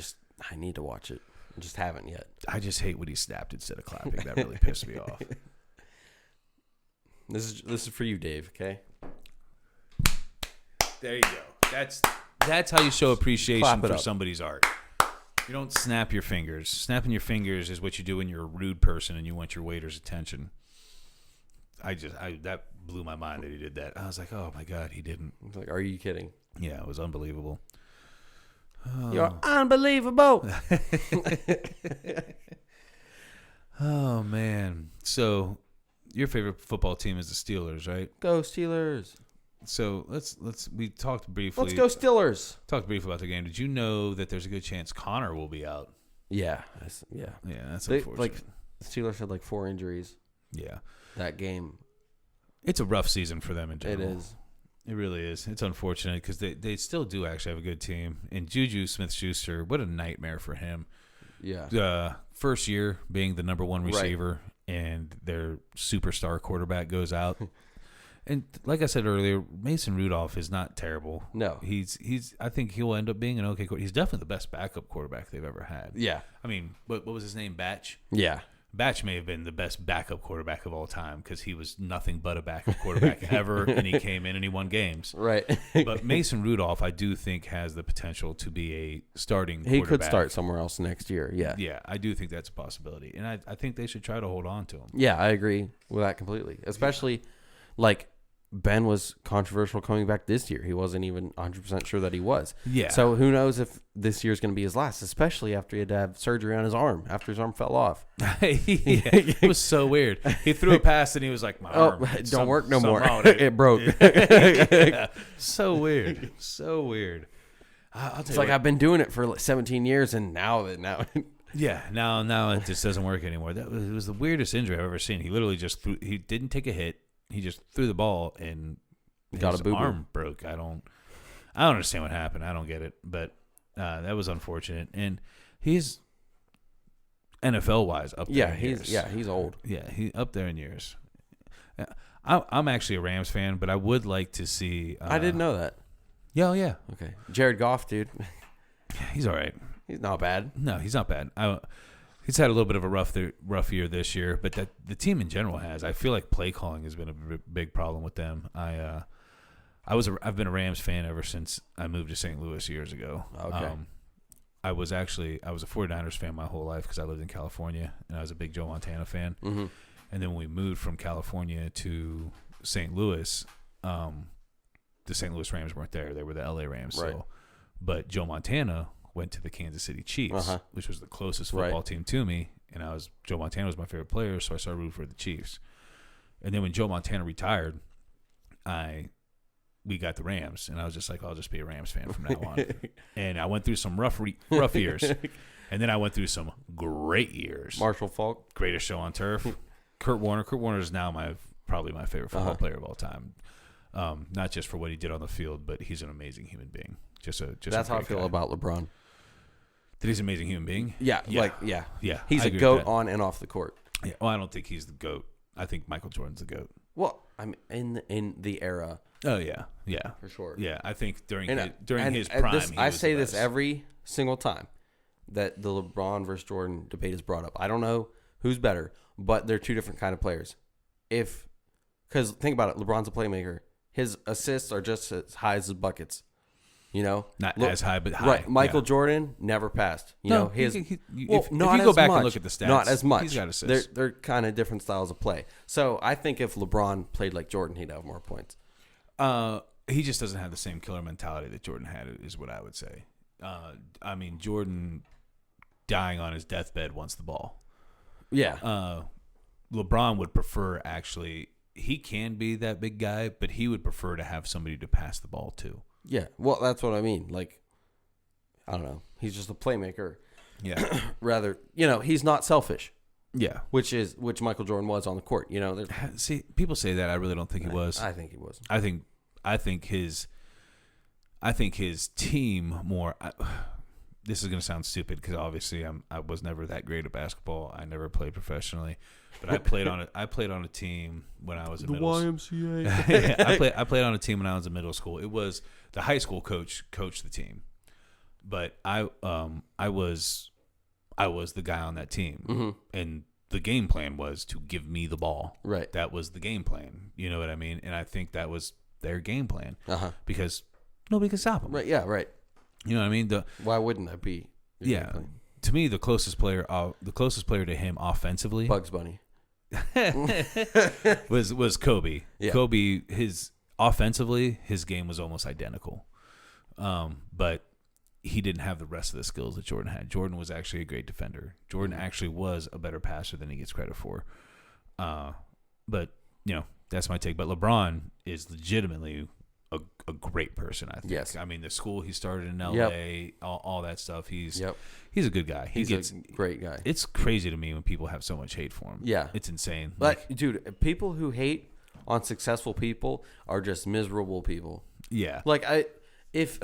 B: need to watch it. I just haven't yet.
A: I just hate when he snapped instead of clapping. That really pissed me off.
B: This is for you, Dave, okay?
A: There you go. That's how you show appreciation for
B: up.
A: somebody's art. You don't snap your fingers. Snapping your fingers is what you do when you're a rude person and you want your waiter's attention. That blew my mind that he did that. I was like, oh my God, he didn't.
B: I was like, are you kidding?
A: Yeah, it was unbelievable.
B: You're unbelievable.
A: Oh man. So your favorite football team is the Steelers, right?
B: Go Steelers.
A: So we talked briefly.
B: Let's go Steelers.
A: Talked briefly about the game. Did you know that there's a good chance Connor will be out?
B: Yeah.
A: Yeah, that's unfortunate.
B: Like, the Steelers had like 4 injuries.
A: Yeah.
B: That game.
A: It's a rough season for them in general.
B: It is.
A: It really is. It's unfortunate because they still do actually have a good team. And Juju Smith-Schuster, what a nightmare for him.
B: Yeah.
A: First year being the number 1 receiver, and their superstar quarterback goes out. And like I said earlier, Mason Rudolph is not terrible.
B: No.
A: He's. I think he'll end up being an okay quarterback. He's definitely the best backup quarterback they've ever had.
B: Yeah.
A: I mean, what was his name? Batch?
B: Yeah.
A: Batch may have been the best backup quarterback of all time because he was nothing but a backup quarterback ever, and he came in and he won games.
B: Right.
A: But Mason Rudolph, I do think, has the potential to be a starting quarterback.
B: He could start somewhere else next year, yeah.
A: Yeah, I do think that's a possibility. And I think they should try to hold on to him.
B: Yeah, I agree with that completely. Especially, like, Ben was controversial coming back this year. He wasn't even 100% sure that he was.
A: Yeah.
B: So who knows if this year's going to be his last, especially after he had to have surgery on his arm, after his arm fell off.
A: It was so weird. He threw a pass and he was like, my arm.
B: Don't work no more.
A: It,
B: It broke.
A: yeah. So weird. So weird. I'll tell
B: It's
A: you
B: like,
A: what.
B: I've been doing it for like 17 years, and now.
A: Yeah, now it just doesn't work anymore. It was the weirdest injury I've ever seen. He literally just threw. He didn't take a hit. He just threw the ball and
B: Got
A: his
B: a boo-boo.
A: arm broke. I don't understand what happened. I don't get it. But that was unfortunate. And he's NFL wise up there. In years.
B: He's old.
A: Yeah, he's up there in years. I'm actually a Rams fan, but I would like to see.
B: I didn't know that.
A: Yeah.
B: Okay, Jared Goff, dude.
A: He's all right.
B: He's not bad.
A: No, he's not bad. He's had a little bit of a rough year this year, but that the team in general has. I feel like play calling has been a big problem with them. I've been a Rams fan ever since I moved to St. Louis years ago.
B: Okay.
A: I was a 49ers fan my whole life because I lived in California, and I was a big Joe Montana fan.
B: Mm-hmm.
A: And then when we moved from California to St. Louis, the St. Louis Rams weren't there. They were the LA Rams.
B: Right.
A: So, but Joe Montana went to the Kansas City Chiefs, which was the closest football team to me. And Joe Montana was my favorite player, so I started rooting for the Chiefs. And then when Joe Montana retired, we got the Rams, and I was just like, I'll just be a Rams fan from now on. And I went through some rough years, and then I went through some great years.
B: Marshall Faulk,
A: greatest show on turf. Kurt Warner is now probably my favorite football player of all time. Not just for what he did on the field, but he's an amazing human being. That's
B: how I feel about LeBron.
A: That he's an amazing human being.
B: Yeah. He's
A: I
B: a
A: agree
B: GOAT
A: with that.
B: on and off the court.
A: Yeah. Well, I don't think he's the GOAT. I think Michael Jordan's the GOAT.
B: Well, I'm in the era.
A: Oh yeah,
B: for sure.
A: Yeah, I think during his
B: and
A: prime,
B: I say this every single time that the LeBron versus Jordan debate is brought up. I don't know who's better, but they're two different kind of players. Because think about it, LeBron's a playmaker. His assists are just as high as his buckets. You know,
A: not as high, but high.
B: Right, Michael Jordan never passed. You know,
A: if
B: if
A: you
B: not
A: go
B: as
A: back
B: much,
A: and look at the stats,
B: not as much.
A: He's got assists.
B: They're kind of different styles of play. So I think if LeBron played like Jordan, he'd have more points.
A: He just doesn't have the same killer mentality that Jordan had, is what I would say. I mean, Jordan dying on his deathbed wants the ball.
B: Yeah.
A: LeBron would prefer, actually, he can be that big guy, but he would prefer to have somebody to pass the ball to.
B: Yeah. Well, that's what I mean. Like, I don't know. He's just a playmaker.
A: Yeah.
B: Rather, he's not selfish.
A: Yeah.
B: Which Michael Jordan was on the court.
A: See, people say that. I really don't think he was.
B: I think he was.
A: I think his team more. This is going to sound stupid because obviously I was never that great at basketball. I never played professionally, but I played on a team when I was in middle school.
B: YMCA.
A: Yeah, I played on a team when I was in middle school. It was the high school coach coached the team, but I was the guy on that team,
B: mm-hmm.
A: and the game plan was to give me the ball.
B: Right.
A: That was the game plan. You know what I mean? And I think that was their game plan because nobody can stop them.
B: Right. Yeah. Right.
A: You know what I mean?
B: Why wouldn't that be?
A: Yeah. To me, the closest player to him offensively,
B: Bugs Bunny,
A: was Kobe.
B: Yeah.
A: Kobe, his offensively, his game was almost identical, but he didn't have the rest of the skills that Jordan had. Jordan was actually a great defender. Jordan actually was a better passer than he gets credit for. But that's my take. But LeBron is legitimately a great person, I think.
B: Yes.
A: I mean, the school he started in LA,
B: Yep.
A: all that stuff. He's a good guy.
B: He's a great guy.
A: It's crazy to me when people have so much hate for him.
B: Yeah.
A: It's insane.
B: Like, dude, people who hate on successful people are just miserable people.
A: Yeah.
B: Like, it'd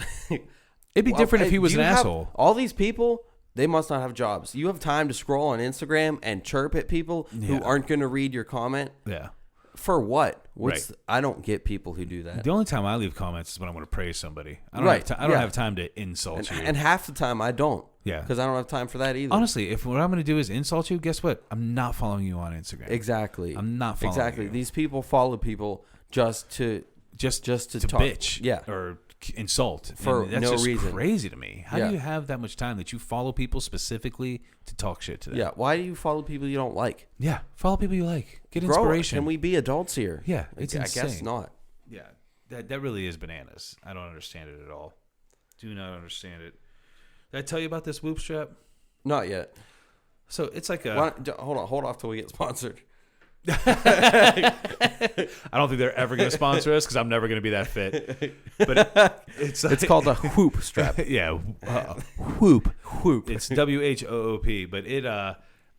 A: be different if he was an asshole.
B: All these people, they must not have jobs. You have time to scroll on Instagram and chirp at people who aren't going to read your comment.
A: Yeah.
B: For what?
A: Right.
B: I don't get people who do that.
A: The only time I leave comments is when I want to praise somebody. I don't
B: Right.
A: have I don't have time to insult you.
B: And half the time I don't.
A: Yeah.
B: Because I don't have time for that either.
A: Honestly, if what I'm going to do is insult you, guess what? I'm not following you on Instagram.
B: Exactly.
A: I'm not following you.
B: These people follow people just to talk.
A: Bitch.
B: Yeah.
A: Or insult.
B: For
A: and that's
B: no
A: just
B: reason.
A: crazy to me. How
B: Yeah.
A: do you have that much time that you follow people specifically to talk shit to them?
B: Yeah. Why do you follow people you don't like?
A: Yeah. Follow people you like. Get
B: Grow.
A: inspiration.
B: Can we be adults here?
A: Yeah. It's
B: I
A: insane.
B: guess not.
A: Yeah. That really is bananas. I don't understand it at all. Do not understand it. Did I tell you about this Whoop strap?
B: Not yet.
A: So it's like a...
B: Hold off till we get sponsored.
A: I don't think they're ever going to sponsor us because I'm never going to be that fit. But it's
B: called a Whoop strap.
A: Yeah, Whoop.
B: Whoop.
A: It's WHOOP, but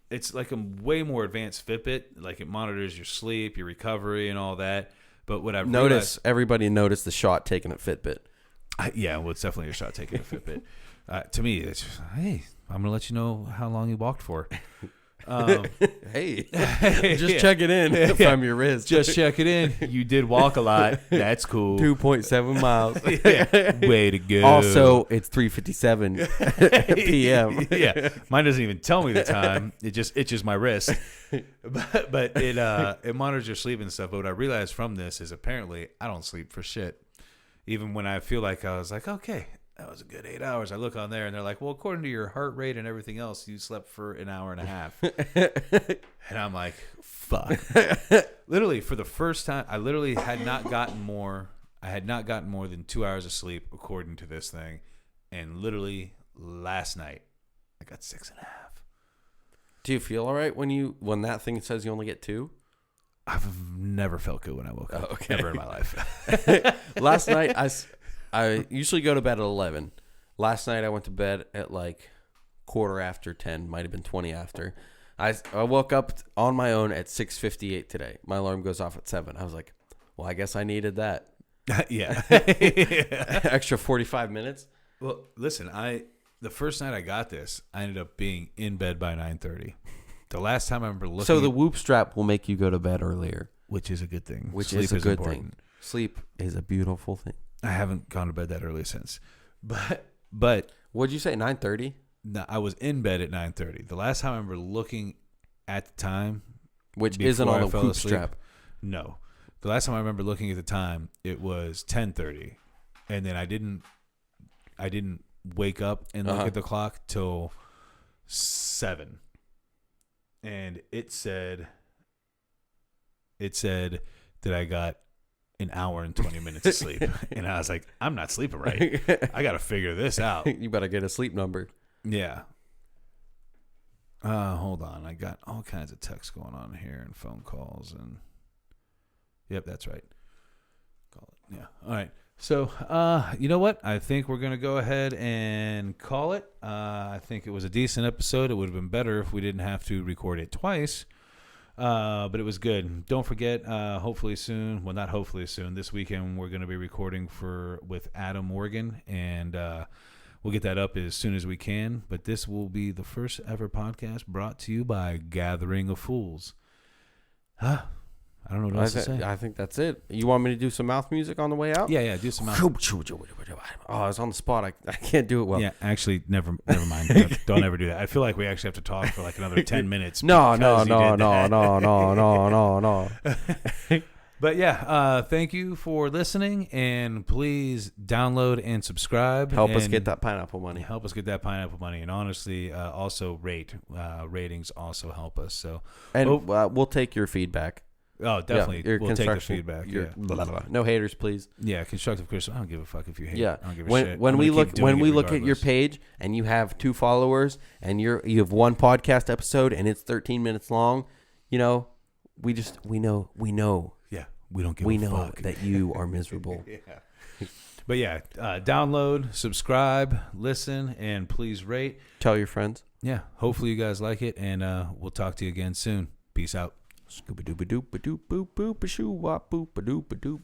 A: it's like a way more advanced Fitbit. Like it monitors your sleep, your recovery, and all that. But what I've
B: Everybody noticed the shot taken at Fitbit.
A: Well, it's definitely a shot taking a Fitbit. To me, it's hey, I'm going to let you know how long you walked for.
B: Hey, just check it in from your wrist.
A: Just check it in. You did walk a lot. That's cool.
B: 2.7 miles.
A: Way to go.
B: Also, it's 3:57 p.m.
A: Yeah, mine doesn't even tell me the time. It just itches my wrist. But it monitors your sleep and stuff. But what I realized from this is apparently I don't sleep for shit. Even when I feel like I was like, okay, that was a good 8 hours. I look on there and they're like, well, according to your heart rate and everything else, you slept for an hour and a half. And I'm like, fuck. Literally, for the first time, I literally had not gotten more than 2 hours of sleep according to this thing. And literally last night, I got 6.5.
B: Do you feel all right when that thing says you only get 2?
A: I've never felt good when I woke up.
B: Oh, okay.
A: Ever in my life.
B: Last night, I usually go to bed at 11. Last night I went to bed at like 10:15, might have been 20 after. I woke up on my own at 6:58 today. My alarm goes off at 7. I was like, well, I guess I needed that.
A: Yeah.
B: Extra 45 minutes.
A: Well, listen, the first night I got this, I ended up being in bed by 9:30. The last time I remember looking...
B: So the Whoop strap will make you go to bed earlier.
A: Which is a good thing.
B: Sleep is a good thing. Sleep is a beautiful thing.
A: I haven't gone to bed that early since. But
B: what'd you say, 9:30?
A: No, I was in bed at 9:30. The last time I remember looking at the time,
B: which isn't on the Whoop strap.
A: No, the last time I remember looking at the time, it was 10:30, and then I didn't wake up and look at the clock till 7, and it said that I got an hour and 20 minutes of sleep. And I was like, I'm not sleeping right. I got to figure this out.
B: You better get a sleep number.
A: Yeah. Hold on. I got all kinds of texts going on here and phone calls. And yep, that's right. Call it. Yeah. All right. So, you know what? I think we're going to go ahead and call it. I think it was a decent episode. It would have been better if we didn't have to record it twice. But it was good. Don't forget, hopefully soon, well, not hopefully soon, this weekend we're going to be recording with Adam Morgan, and we'll get that up as soon as we can. But this will be the first ever podcast brought to you by Gathering of Fools. I don't know what else to say.
B: I think that's it. You want me to do some mouth music on the way out?
A: Yeah, do some mouth.
B: Oh, it's on the spot. I can't do it well.
A: Yeah, actually, never mind. Don't ever do that. I feel like we actually have to talk for like another 10 minutes.
B: No.
A: But yeah, thank you for listening, and please download and subscribe.
B: Help us get that pineapple money.
A: And honestly, also rate. Ratings also help us. So,
B: and we'll take your feedback.
A: Oh, definitely.
B: Yeah,
A: we'll take the feedback.
B: Blah, blah, blah. No haters, please.
A: Yeah, constructive criticism. I don't give a fuck if you hate.
B: Yeah.
A: I don't give a shit.
B: When we look at your page and you have 2 followers and you have 1 podcast episode and it's 13 minutes long, we know.
A: Yeah, we don't give
B: we
A: a
B: know
A: fuck.
B: that you are miserable.
A: Yeah. But yeah, download, subscribe, listen, and please rate.
B: Tell your friends.
A: Yeah, hopefully you guys like it, and we'll talk to you again soon. Peace out.
B: Scooba dooba doop a doop boop boop a shoo wop boop a doop a doop.